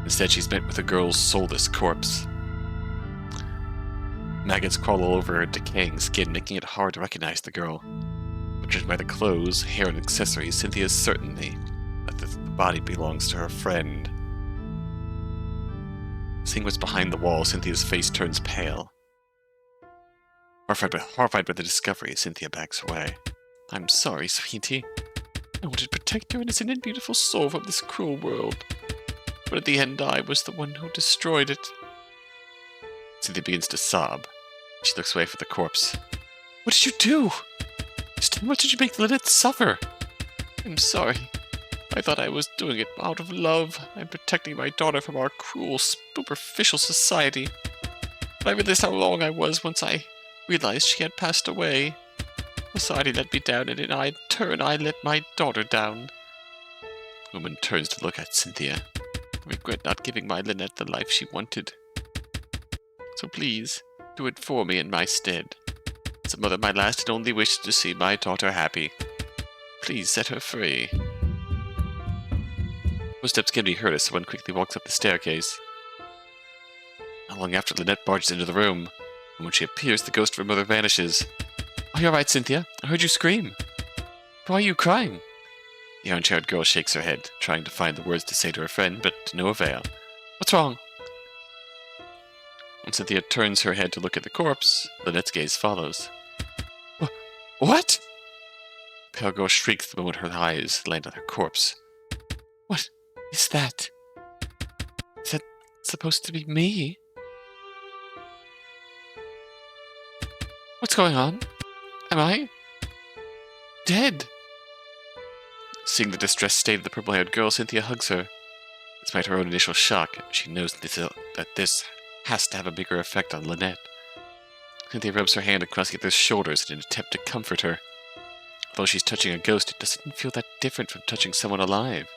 Instead, she's met with a girl's soulless corpse. Maggots crawl all over her decaying skin, making it hard to recognize the girl. But judging by the clothes, hair, and accessories, Cynthia is certainly that the body belongs to her friend. Seeing what's behind the wall, Cynthia's face turns pale. Horrified by the discovery, Cynthia backs away. I'm sorry, sweetie. I wanted to protect your innocent and beautiful soul from this cruel world. But at the end, I was the one who destroyed it. Cynthia begins to sob. She looks away from the corpse. What did you do? What did you make Lynette suffer? I'm sorry. I thought I was doing it out of love and protecting my daughter from our cruel, superficial society. But I realized how wrong I was once I realized she had passed away. Society let me down, and in turn I let my daughter down. The woman turns to look at Cynthia. I regret not giving my Lynette the life she wanted. So please, do it for me in my stead. As a mother, my last and only wish is to see my daughter happy. Please set her free. Footsteps can be heard as someone quickly walks up the staircase. Not long after, Lynette barges into the room, and when she appears, the ghost of her mother vanishes. Are you alright, Cynthia? I heard you scream. Why are you crying? The orange-haired girl shakes her head, trying to find the words to say to her friend, but to no avail. What's wrong? When Cynthia turns her head to look at the corpse, Lynette's gaze follows. What? The pale girl shrieks the moment her eyes land on her corpse. What is that? Is that supposed to be me? What's going on? Am I dead? Seeing the distressed state of the purple-haired girl, Cynthia hugs her. Despite her own initial shock, she knows that this has to have a bigger effect on Lynette. Cynthia rubs her hand across the other's shoulders in an attempt to comfort her. Although she's touching a ghost, it doesn't feel that different from touching someone alive.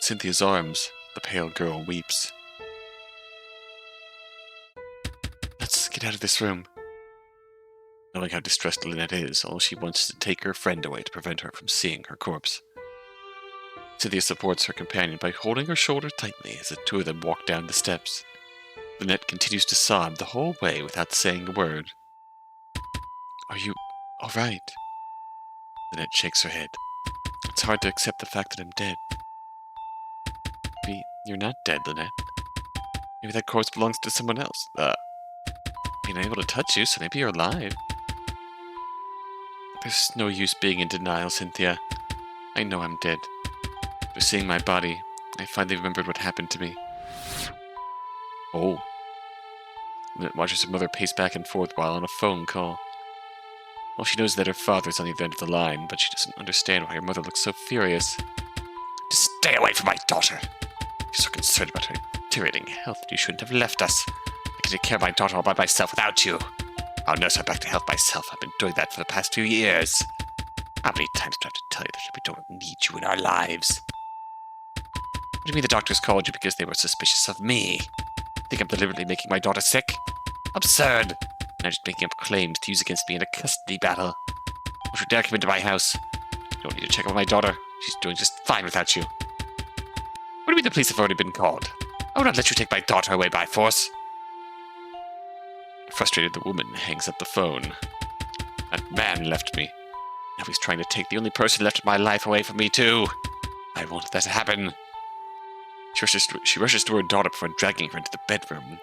Cynthia's arms, the pale girl weeps. Let's get out of this room. Knowing how distressed Lynette is, all she wants is to take her friend away to prevent her from seeing her corpse. Cynthia supports her companion by holding her shoulder tightly as the two of them walk down the steps. Lynette continues to sob the whole way without saying a word. Are you all right? Lynette shakes her head. It's hard to accept the fact that I'm dead. Maybe you're not dead, Lynette. Maybe that corpse belongs to someone else. Being able to touch you, so maybe you're alive. There's no use being in denial, Cynthia. I know I'm dead. After seeing my body, I finally remembered what happened to me. Oh. Lynette watches her mother pace back and forth while on a phone call. Well, she knows that her father's on the other end of the line, but she doesn't understand why her mother looks so furious. Just stay away from my daughter. You're so concerned about her deteriorating health, you shouldn't have left us. I can take care of my daughter all by myself without you. I'll nurse her back to health myself. I've been doing that for the past few years. How many times do I have to tell you that we don't need you in our lives? What do you mean the doctors called you because they were suspicious of me? Think I'm deliberately making my daughter sick? Absurd! Now just making up claims to use against me in a custody battle. Don't you dare come into my house. You don't need to check on my daughter. She's doing just fine without you. What do you mean the police have already been called? I will not let you take my daughter away by force. Frustrated, the woman hangs up the phone. That man left me. Now he's trying to take the only person left in my life away from me, too. I won't let that happen. She rushes to her daughter before dragging her into the bedroom.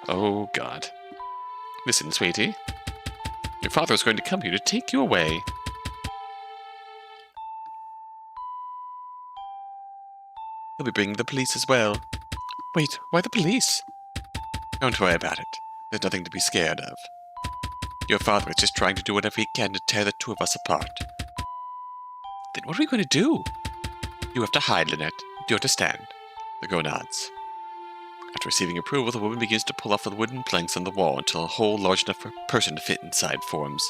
Oh, God. Listen, sweetie. Your father is going to come here to take you away. He'll be bringing the police as well. Wait, why the police? Don't worry about it. There's nothing to be scared of. Your father is just trying to do whatever he can to tear the two of us apart. Then what are we going to do? You have to hide, Lynette. Do you understand? The girl nods. After receiving approval, the woman begins to pull off the wooden planks on the wall until a hole large enough for a person to fit inside forms.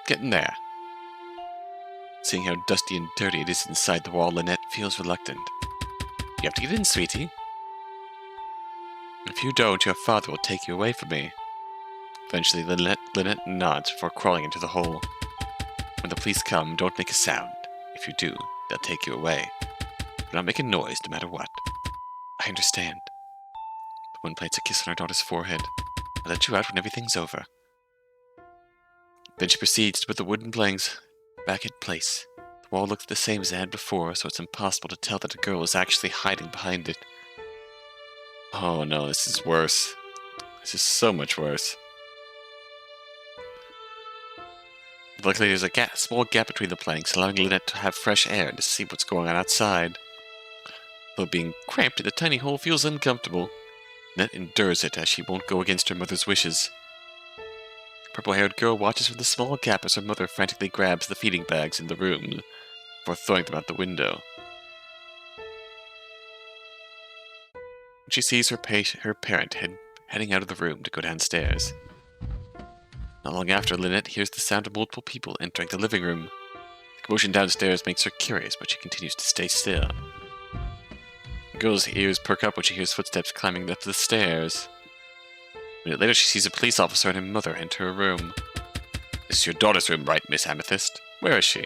Get in there. Seeing how dusty and dirty it is inside the wall, Lynette feels reluctant. You have to get in, sweetie. If you don't, your father will take you away from me. Eventually, Lynette nods before crawling into the hole. When the police come, don't make a sound. If you do, they'll take you away. Do not make a noise, no matter what. I understand. The woman plants a kiss on her daughter's forehead. I'll let you out when everything's over. Then she proceeds to put the wooden planks back in place. The wall looks the same as it had before, so it's impossible to tell that a girl is actually hiding behind it. Oh no, this is worse. This is so much worse. Luckily, there's a small gap between the planks, allowing Lynette to have fresh air and to see what's going on outside. Though being cramped in a tiny hole feels uncomfortable, Lynette endures it as she won't go against her mother's wishes. The purple-haired girl watches from the small gap as her mother frantically grabs the feeding bags in the room before throwing them out the window. When she sees her parent heading out of the room to go downstairs. Not long after, Lynette hears the sound of multiple people entering the living room. The commotion downstairs makes her curious, but she continues to stay still. The girl's ears perk up when she hears footsteps climbing up the stairs. A minute later, she sees a police officer and her mother enter her room. This is your daughter's room, right, Miss Amethyst? Where is she?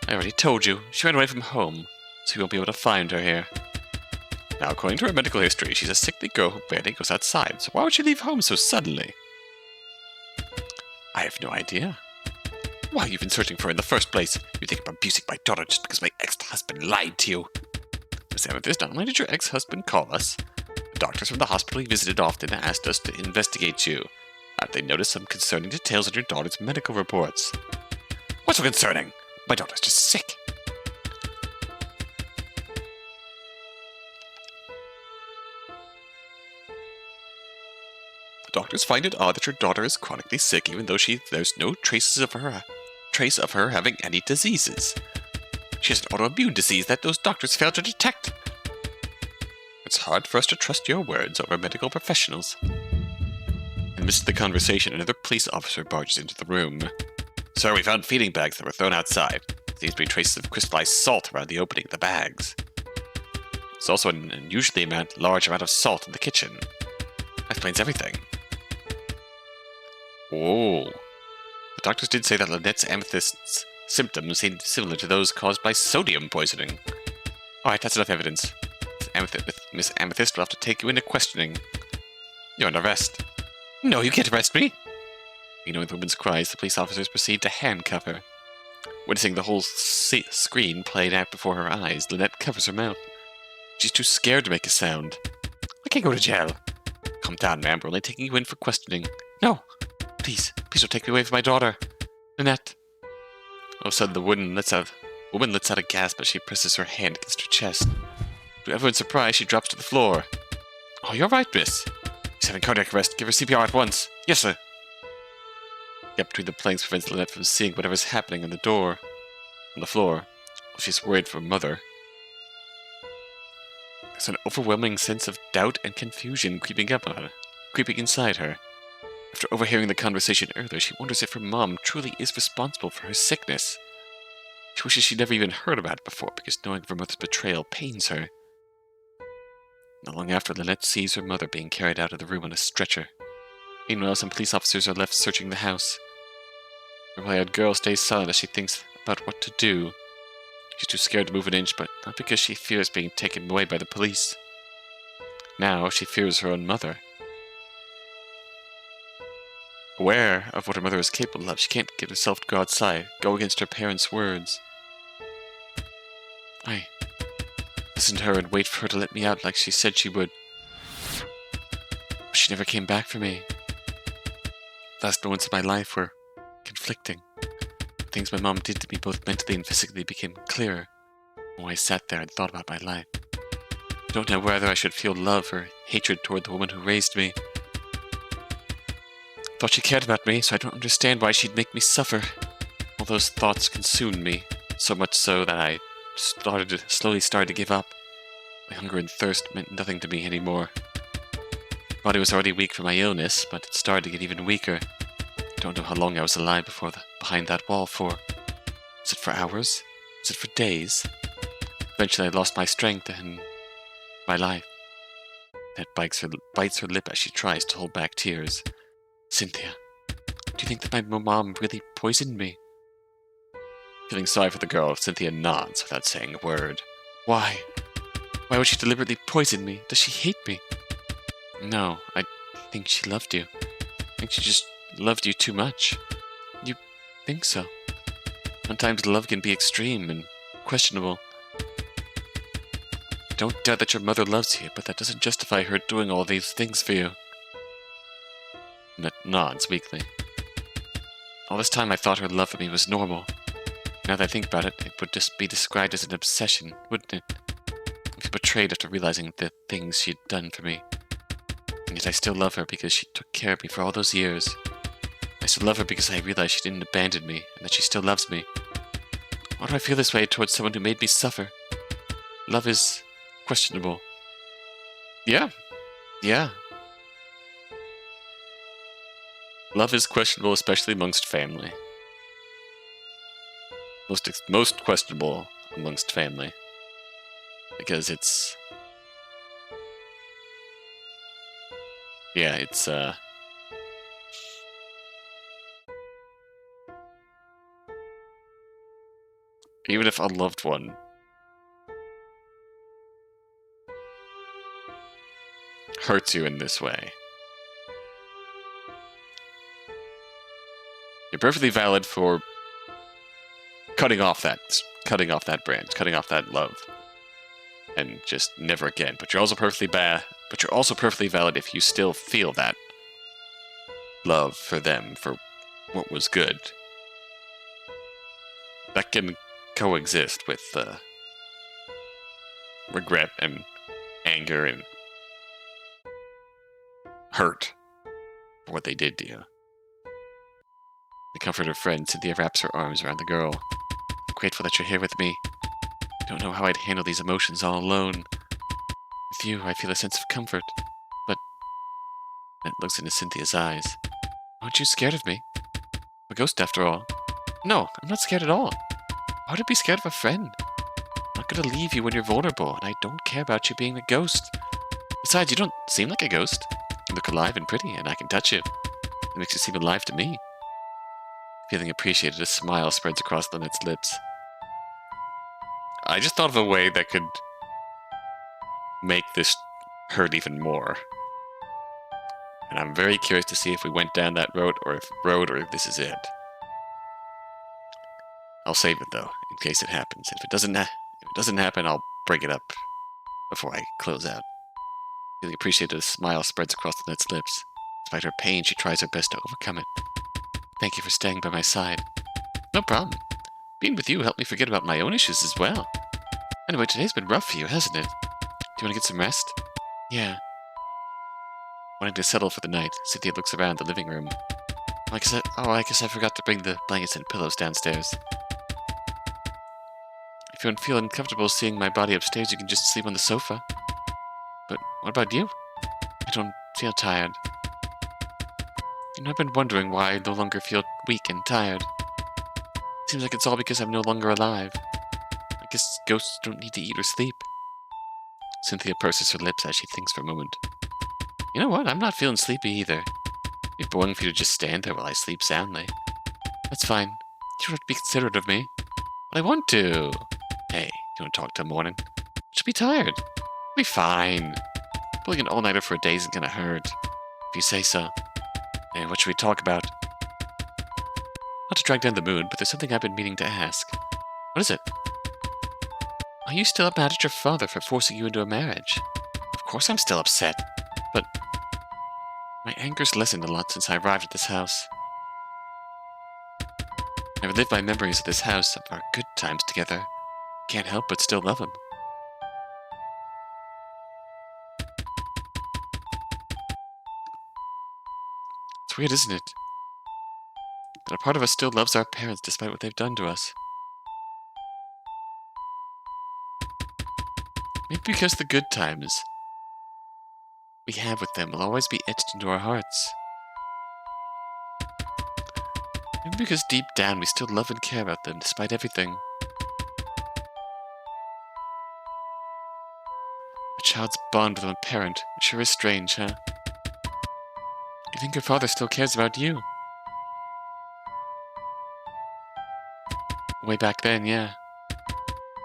I already told you. She ran away from home, so you won't be able to find her here. Now, according to her medical history, she's a sickly girl who barely goes outside, so why would she leave home so suddenly? I have no idea. Why have you been searching for her in the first place? You think I'm abusing my daughter just because my ex-husband lied to you. Miss Amethyst, not only did your ex-husband call us, the doctors from the hospital he visited often asked us to investigate you. They noticed some concerning details in your daughter's medical reports. What's so concerning? My daughter's just sick. The doctors find it odd that your daughter is chronically sick, even though there's no trace of her having any diseases. She has an autoimmune disease that those doctors failed to detect. It's hard for us to trust your words over medical professionals. In the midst of the conversation, another police officer barges into the room. Sir, we found feeding bags that were thrown outside. There seems to be traces of crystallized salt around the opening of the bags. There's also an unusually large amount of salt in the kitchen. That explains everything. Oh. The doctors did say that Lynette's Amethyst's symptoms seemed similar to those caused by sodium poisoning. Alright, that's enough evidence. Miss Amethyst will have to take you into questioning. You're under arrest. No, you can't arrest me! Ignoring the woman's cries, the police officers proceed to handcuff her. Witnessing the whole screen played out before her eyes, Lynette covers her mouth. She's too scared to make a sound. I can't go to jail. Calm down, ma'am. We're only taking you in for questioning. No! Please don't take me away from my daughter. Lynette. All of a sudden, the woman lets out a gasp as she presses her hand against her chest. To everyone's surprise, she drops to the floor. Oh, you're right, miss. She's having cardiac arrest. Give her CPR at once. Yes, sir. The gap between the planks prevents Lynette from seeing whatever's happening on the floor. Well, she's worried for her mother. There's an overwhelming sense of doubt and confusion creeping inside her. After overhearing the conversation earlier, she wonders if her mom truly is responsible for her sickness. She wishes she'd never even heard about it before, because knowing of her mother's betrayal pains her. Not long after, Lynette sees her mother being carried out of the room on a stretcher. Meanwhile, some police officers are left searching the house. The purple-haired girl stays silent as she thinks about what to do. She's too scared to move an inch, but not because she fears being taken away by the police. Now she fears her own mother. Aware of what her mother is capable of, she can't get herself to go outside, go against her parents' words. I listened to her and wait for her to let me out like she said she would. But she never came back for me. The last moments of my life were conflicting. The things my mom did to me both mentally and physically became clearer when I sat there and thought about my life. I don't know whether I should feel love or hatred toward the woman who raised me. I thought she cared about me, so I don't understand why she'd make me suffer. All those thoughts consumed me, so much so that I slowly started to give up. My hunger and thirst meant nothing to me anymore. My body was already weak from my illness, but it started to get even weaker. I don't know how long I was alive behind that wall for. Was it for hours? Was it for days? Eventually I lost my strength and my life. That bites her lip as she tries to hold back tears. Cynthia, do you think that my mom really poisoned me? Feeling sorry for the girl, Cynthia nods without saying a word. Why? Why would she deliberately poison me? Does she hate me? No, I think she loved you. I think she just loved you too much. You think so? Sometimes love can be extreme and questionable. I don't doubt that your mother loves you, but that doesn't justify her doing all these things for you. Lynette nods weakly. All this time I thought her love for me was normal. Now that I think about it, it would just be described as an obsession, wouldn't it? I feel betrayed after realizing the things she'd done for me. And yet I still love her because she took care of me for all those years. I still love her because I realize she didn't abandon me, and that she still loves me. Why do I feel this way towards someone who made me suffer? Love is questionable. Yeah. Love is questionable, especially amongst family. Most questionable amongst family. Because it's... even if a loved one hurts you in this way, you're perfectly valid for cutting off that branch, cutting off that love, and just never again. But you're also perfectly valid if you still feel that love for them, for what was good. That can coexist with regret and anger and hurt for what they did to you. The comfort of friend, Cynthia wraps her arms around the girl. I'm grateful that you're here with me. I don't know how I'd handle these emotions all alone. With you, I feel a sense of comfort. But Lynette looks into Cynthia's eyes. Aren't you scared of me? I'm a ghost after all. No, I'm not scared at all. Why would I be scared of a friend? I'm not going to leave you when you're vulnerable, and I don't care about you being a ghost. Besides, you don't seem like a ghost. You look alive and pretty, and I can touch you. It makes you seem alive to me. Feeling appreciated, a smile spreads across Lynette's lips. I just thought of a way that could make this hurt even more. And I'm very curious to see if we went down that road or if this is it. I'll save it though, in case it happens. If it doesn't happen, I'll bring it up before I close out. Feeling appreciated, a smile spreads across Lynette's lips. Despite her pain, she tries her best to overcome it. Thank you for staying by my side. No problem. Being with you helped me forget about my own issues as well. Anyway, today's been rough for you, hasn't it? Do you want to get some rest? Yeah. Wanting to settle for the night, Cynthia looks around the living room. I guess I forgot to bring the blankets and pillows downstairs. If you don't feel uncomfortable seeing my body upstairs, you can just sleep on the sofa. But what about you? I don't feel tired. I've been wondering why I no longer feel weak and tired. Seems like it's all because I'm no longer alive. I guess ghosts don't need to eat or sleep. Cynthia purses her lips as she thinks for a moment. You know what? I'm not feeling sleepy either. It'd be boring for you to just stand there while I sleep soundly. That's fine. You don't have to be considerate of me. But I want to. Hey, you want to talk till morning? She'll be tired. Be fine. Pulling an all-nighter for a day isn't gonna hurt. If you say so. Hey, what should we talk about? Not to drag down the mood, but there's something I've been meaning to ask. What is it? Are you still mad at your father for forcing you into a marriage? Of course I'm still upset, but my anger's lessened a lot since I arrived at this house. I relive my memories of this house, of our good times together. Can't help but still love him. It's weird, isn't it? That a part of us still loves our parents despite what they've done to us. Maybe because the good times we have with them will always be etched into our hearts. Maybe because deep down we still love and care about them despite everything. A child's bond with a parent sure is strange, huh? You think your father still cares about you? Way back then, yeah.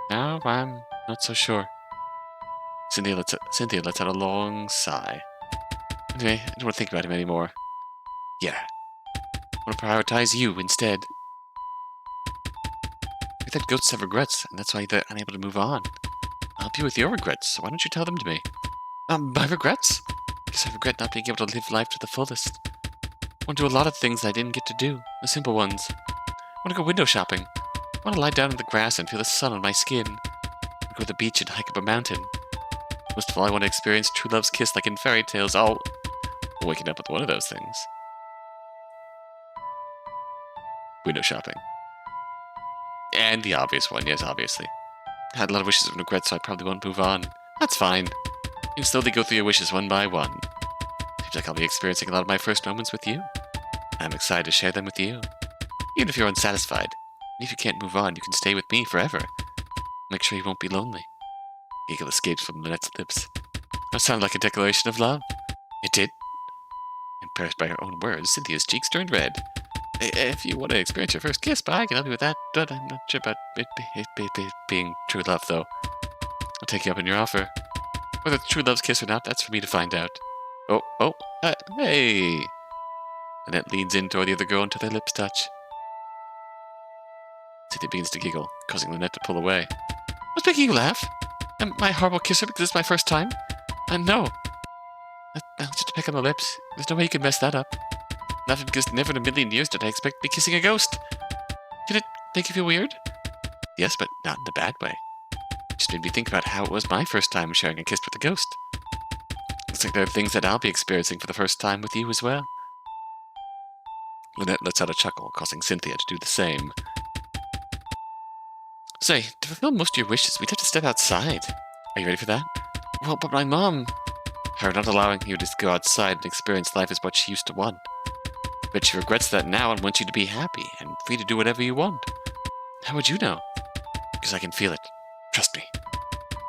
Now I'm not so sure. Cynthia lets out a long sigh. Anyway, I don't want to think about him anymore. Yeah. I want to prioritize you instead. You said ghosts have regrets, and that's why they're unable to move on. I'll help you with your regrets, so why don't you tell them to me? My regrets? Because I regret not being able to live life to the fullest. I want to do a lot of things I didn't get to do, the simple ones. I want to go window shopping. I want to lie down in the grass and feel the sun on my skin. I want to go to the beach and hike up a mountain. Most of all, I want to experience true love's kiss like in fairy tales, all waking up with one of those things. Window shopping. And the obvious one, yes, obviously. I had a lot of wishes and regrets, so I probably won't move on. That's fine. You can slowly go through your wishes one by one. Seems like I'll be experiencing a lot of my first moments with you. I'm excited to share them with you. Even if you're unsatisfied, and if you can't move on, you can stay with me forever. Make sure you won't be lonely. Giggle escapes from Lynette's lips. That sounded like a declaration of love. It did. Embarrassed by her own words, Cynthia's cheeks turned red. If you want to experience your first kiss, I can help you with that, but I'm not sure about it being true love, though. I'll take you up on your offer. Whether it's true love's kiss or not, that's for me to find out. Hey! Lynette leans in toward the other girl until their lips touch. Cynthia begins to giggle, causing Lynette to pull away. What's making you laugh? Am I a horrible kisser because it's my first time? No. That's just a peck on the lips. There's no way you can mess that up. Not because never in a million years did I expect to be kissing a ghost. Did it make you feel weird? Yes, but not in a bad way. It just made me think about how it was my first time sharing a kiss with a ghost. Looks like there are things that I'll be experiencing for the first time with you as well. Lynette lets out a chuckle, causing Cynthia to do the same. Say, to fulfill most of your wishes, we'd have to step outside. Are you ready for that? Well, but my mom... Her not allowing you to go outside and experience life is what she used to want. But she regrets that now and wants you to be happy and free to do whatever you want. How would you know? Because I can feel it. Trust me.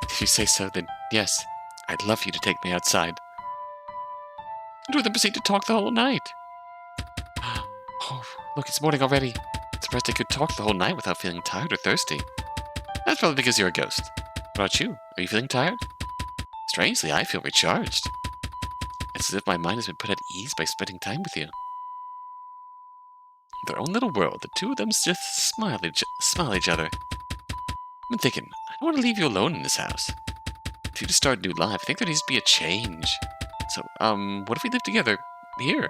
If you say so, then yes, I'd love you to take me outside. And we then proceed to talk the whole night. Oh, look, it's morning already. I'm surprised I could talk the whole night without feeling tired or thirsty. That's probably because you're a ghost. What about you? Are you feeling tired? Strangely, I feel recharged. It's as if my mind has been put at ease by spending time with you. In their own little world, the two of them just smile at each other. I've been thinking, I don't want to leave you alone in this house. If you to start a new life, I think there needs to be a change. So, what if we live together here?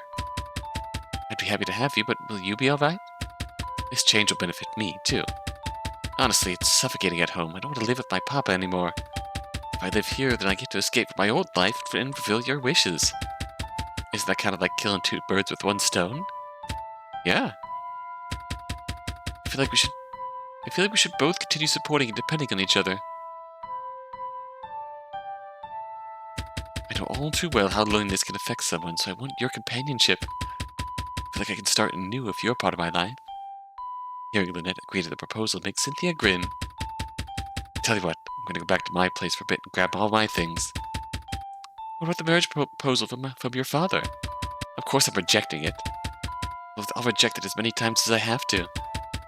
I'd be happy to have you, but will you be alright? This change will benefit me, too. Honestly, it's suffocating at home. I don't want to live with my papa anymore. If I live here, then I get to escape from my old life and fulfill your wishes. Isn't that kind of like killing two birds with one stone? Yeah. I feel like we should both continue supporting and depending on each other. I know all too well how loneliness can affect someone, so I want your companionship. I feel like I can start anew if you're part of my life. Hearing Lynette agree to the proposal makes Cynthia grin. Tell you what, I'm going to go back to my place for a bit and grab all my things. What about the marriage proposal from your father? Of course I'm rejecting it. I'll reject it as many times as I have to.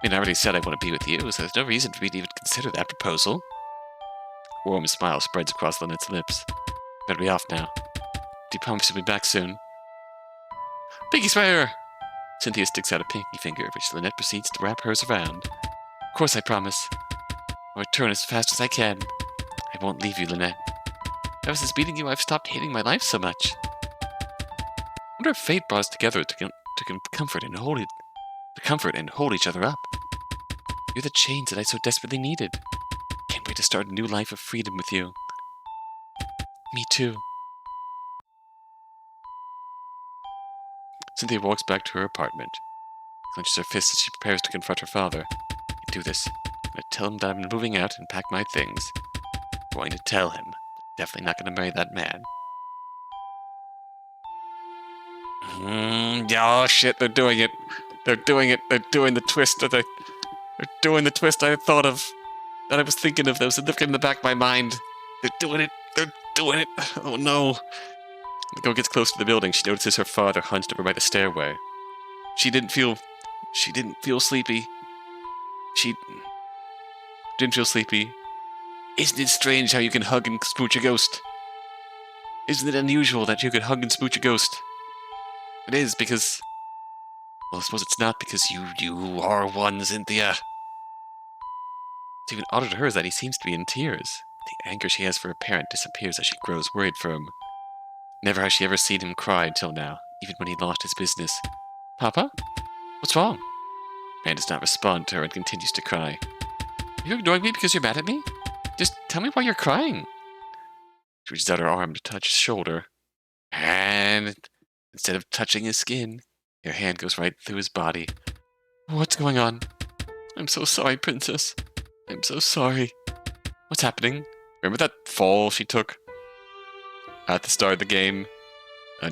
I mean, I already said I want to be with you, so there's no reason for me to even consider that proposal. A warm smile spreads across Lynette's lips. Better be off now. Do you promise you'll be back soon? Pinky swear! Cynthia sticks out a pinky finger, which Lynette proceeds to wrap hers around. Of course I promise. I'll return as fast as I can. I won't leave you, Lynette. Ever since meeting you, I've stopped hating my life so much. I wonder if fate brought us together to comfort and hold each other up. You're the change that I so desperately needed. Can't wait to start a new life of freedom with you. Me too. Cynthia walks back to her apartment, clenches her fists as she prepares to confront her father. I can do this. I'm going to tell him that I'm moving out and pack my things. I'm going to tell him. Definitely not going to marry that man. Oh shit, they're doing it. They're doing it. They're doing the twist. They're doing the twist I thought of. That I was thinking of. That was in the back of my mind. They're doing it. They're doing it. Oh no. The girl gets close to the building. She notices her father hunched over by the stairway. She didn't feel sleepy. She didn't feel sleepy. Isn't it strange how you can hug and smooch a ghost? Isn't it unusual that you could hug and smooch a ghost? It is because... Well, I suppose it's not because you are one, Cynthia. It's even odder to her is that he seems to be in tears. The anger she has for her parent disappears as she grows worried for him. Never has she ever seen him cry until now, even when he lost his business. Papa? What's wrong? Man does not respond to her and continues to cry. Are you ignoring me because you're mad at me? Just tell me why you're crying. She reaches out her arm to touch his shoulder. And instead of touching his skin, her hand goes right through his body. What's going on? I'm so sorry, Princess. I'm so sorry. What's happening? Remember that fall she took? At the start of the game?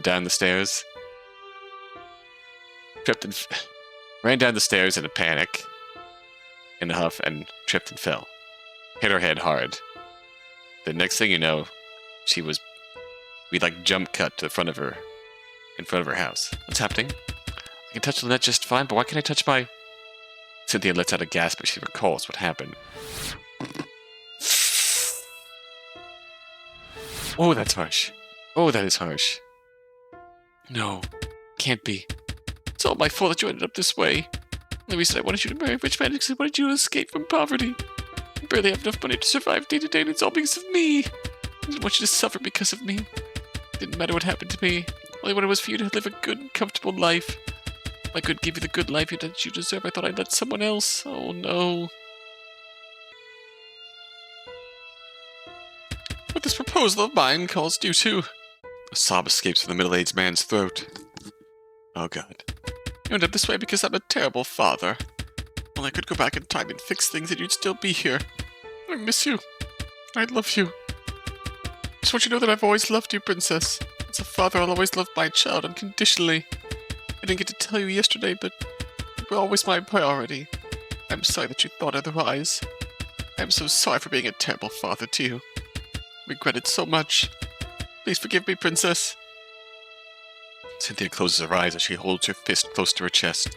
Down the stairs? Ran down the stairs in a panic, in a huff, and tripped and fell. Hit her head hard. The next thing you know, we jump cut to the front of her, in front of her house. What's happening? I can touch Lynette just fine, but why can't I touch my... Cynthia lets out a gasp as she recalls what happened. Oh, that's harsh. Oh, that is harsh. No, can't be. It's all my fault that you ended up this way. The reason I wanted you to marry a rich man is because I wanted you to escape from poverty. I barely have enough money to survive day to day, and it's all because of me. I didn't want you to suffer because of me. It didn't matter what happened to me. All I wanted was for you to live a good, comfortable life. If I could give you the good life that you deserve, I thought I'd let someone else. Oh no. But this proposal of mine calls due to... A sob escapes from the middle-aged man's throat. Oh god. You ended up this way because I'm a terrible father. Well, I could go back in time and fix things and you'd still be here. I miss you. I love you. Just want you to know that I've always loved you, Princess. As a father, I'll always love my child unconditionally. I didn't get to tell you yesterday, but you were always my priority. I'm sorry that you thought otherwise. I'm so sorry for being a terrible father to you. I regret it so much. Please forgive me, Princess. Cynthia closes her eyes as she holds her fist close to her chest.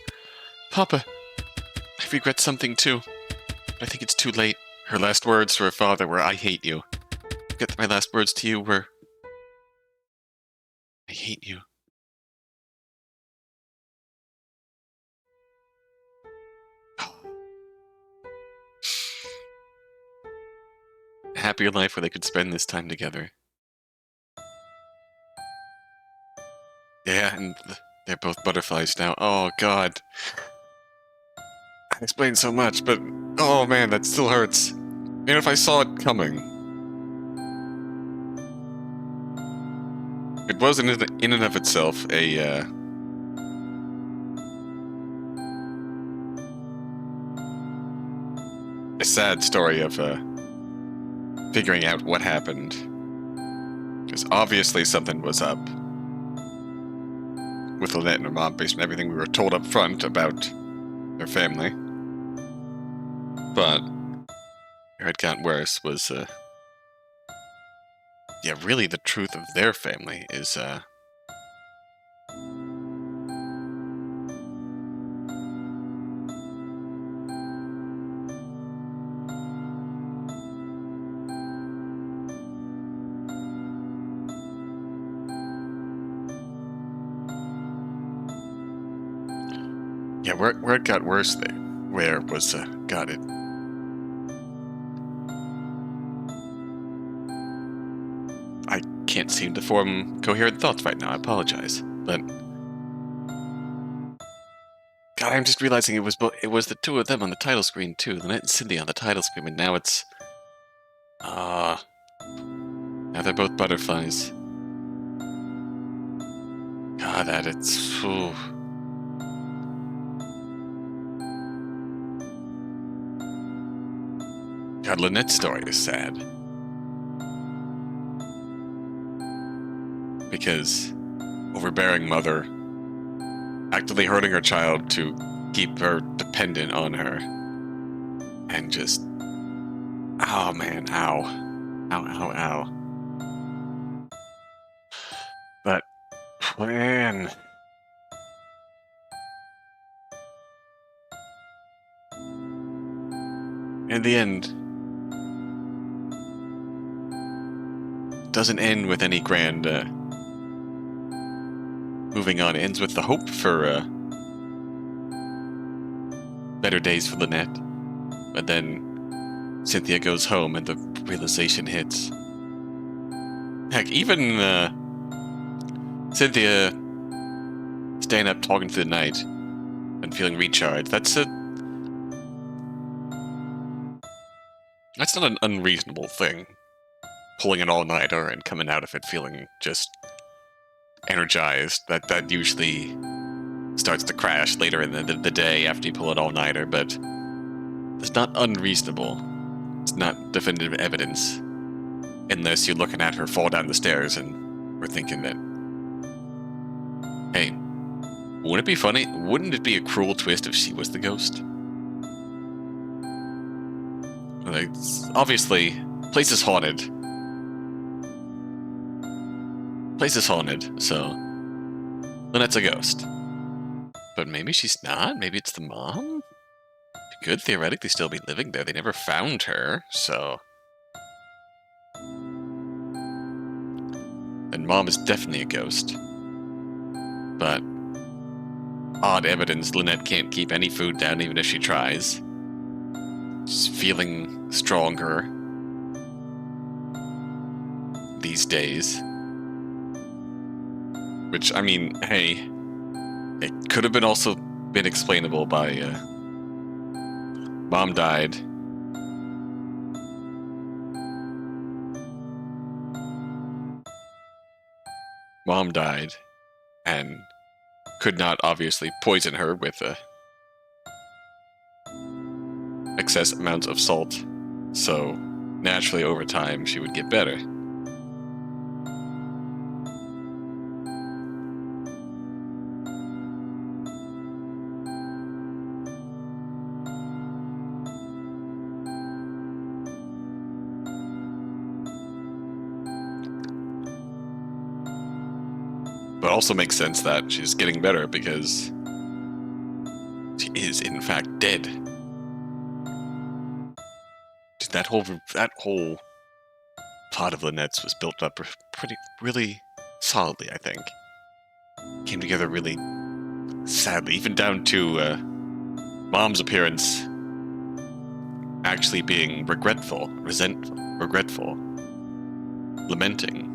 Papa, I regret something too, but I think it's too late. Her last words to her father were, I hate you. I forget that my last words to you were, I hate you. A happier life where they could spend this time together. Yeah, and they're both butterflies now. Oh, God. I explained so much, but... Oh, man, that still hurts. Even if I saw it coming. It wasn't in and of itself a sad story of, figuring out what happened. Because obviously something was up. With Lynette and her mom, based on everything we were told up front about their family. But where it got worse was, yeah, really the truth of their family is, Yeah, where it got worse there. Where was, got it. I can't seem to form coherent thoughts right now, I apologize. But... God, I'm just realizing it was the two of them on the title screen, too. Lynette and Cynthia on the title screen, and now it's... now they're both butterflies. God, that it's... Ooh. God, Lynette's story is sad. Because overbearing mother actively hurting her child to keep her dependent on her. And just... Oh, man, ow. Ow, ow, ow. But, man... In the end, doesn't end with any grand, moving on. It ends with the hope for, better days for Lynette. But then Cynthia goes home and the realization hits. Heck, even, Cynthia staying up talking through the night and feeling recharged, that's not an unreasonable thing. Pulling an all-nighter and coming out of it feeling just energized. That usually starts to crash later in the day after you pull an all-nighter, but it's not unreasonable. It's not definitive evidence. Unless you're looking at her fall down the stairs and we're thinking that, hey, wouldn't it be funny? Wouldn't it be a cruel twist if she was the ghost? Like, obviously, place is haunted. Place is haunted, so Lynette's a ghost. But maybe she's not? Maybe it's the mom? She could theoretically still be living there. They never found her, so... And mom is definitely a ghost. But... odd evidence Lynette can't keep any food down even if she tries. She's feeling stronger these days. Which, I mean, hey, it could have been also been explainable by, mom died. Mom died, and could not obviously poison her with, excess amounts of salt. So, naturally, over time, she would get better. But also makes sense that she's getting better because she is, in fact, dead. That whole plot of Lynette's was built up really solidly, I think. Came together really sadly, even down to mom's appearance actually being regretful, resentful, regretful, lamenting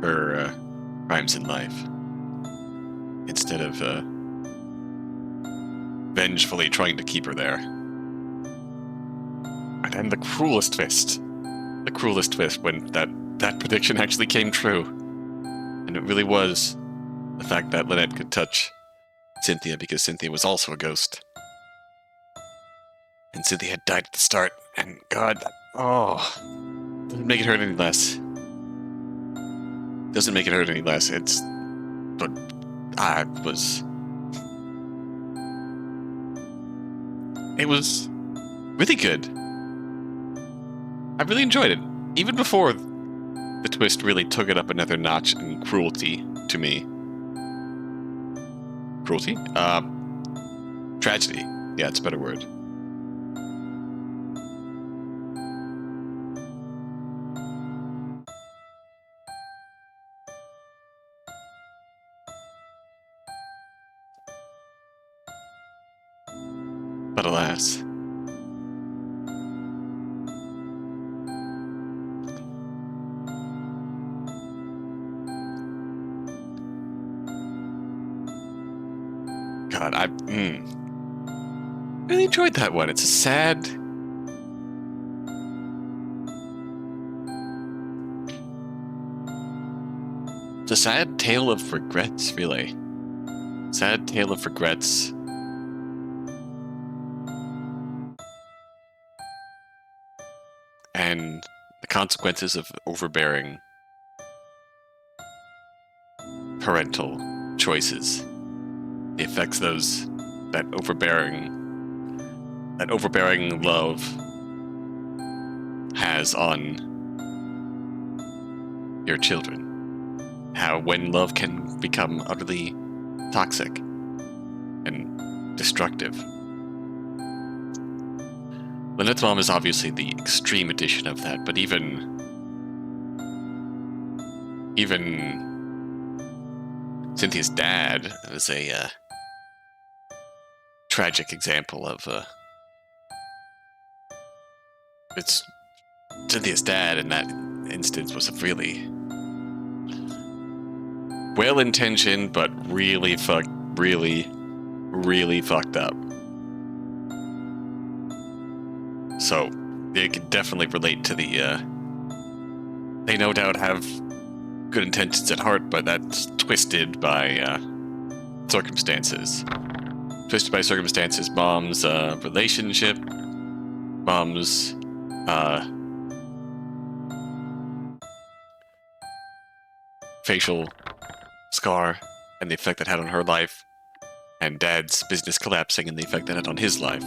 her crimes in life, instead of vengefully trying to keep her there. And then the cruelest twist when that prediction actually came true. And it really was the fact that Lynette could touch Cynthia because Cynthia was also a ghost. And Cynthia had died at the start, and God, doesn't make it hurt any less. Doesn't make it hurt any less. But it was really good. I really enjoyed it. Even before the twist really took it up another notch in cruelty to me. Cruelty? Tragedy. Yeah, it's a better word. But alas. God, I really enjoyed that one. It's a sad... It's a sad tale of regrets, really. Sad tale of regrets. And the consequences of overbearing parental choices. The effects that overbearing love has on your children. How when love can become utterly toxic and destructive. Lynette's mom is obviously the extreme edition of that, but even Cynthia's dad is a tragic example of it's Cynthia's dad in that instance was a really well-intentioned but really fucked up. So they can definitely relate to the they no doubt have good intentions at heart, but that's twisted by circumstances. Twisted by circumstances, mom's relationship, mom's facial scar and the effect that had on her life, and dad's business collapsing and the effect that had on his life.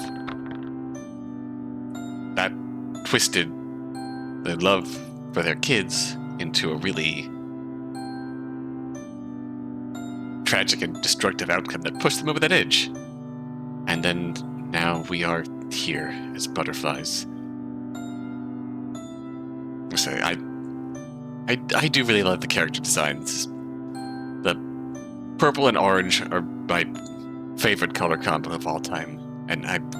That twisted the love for their kids into a really tragic and destructive outcome that pushed them over that edge. And then now we are here as butterflies. I do really love the character designs. The purple and orange are my favorite color combo of all time, and I'm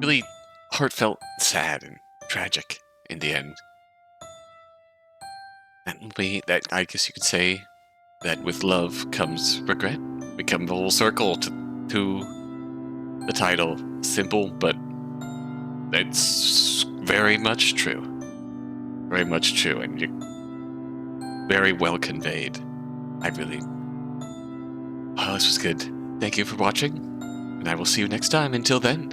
really heartfelt, sad, and tragic in the end. That I guess you could say that with love comes regret. We come full circle to the title. Simple, but it's very much true. Very much true, and you're very well conveyed. Oh, this was good. Thank you for watching, and I will see you next time. Until then.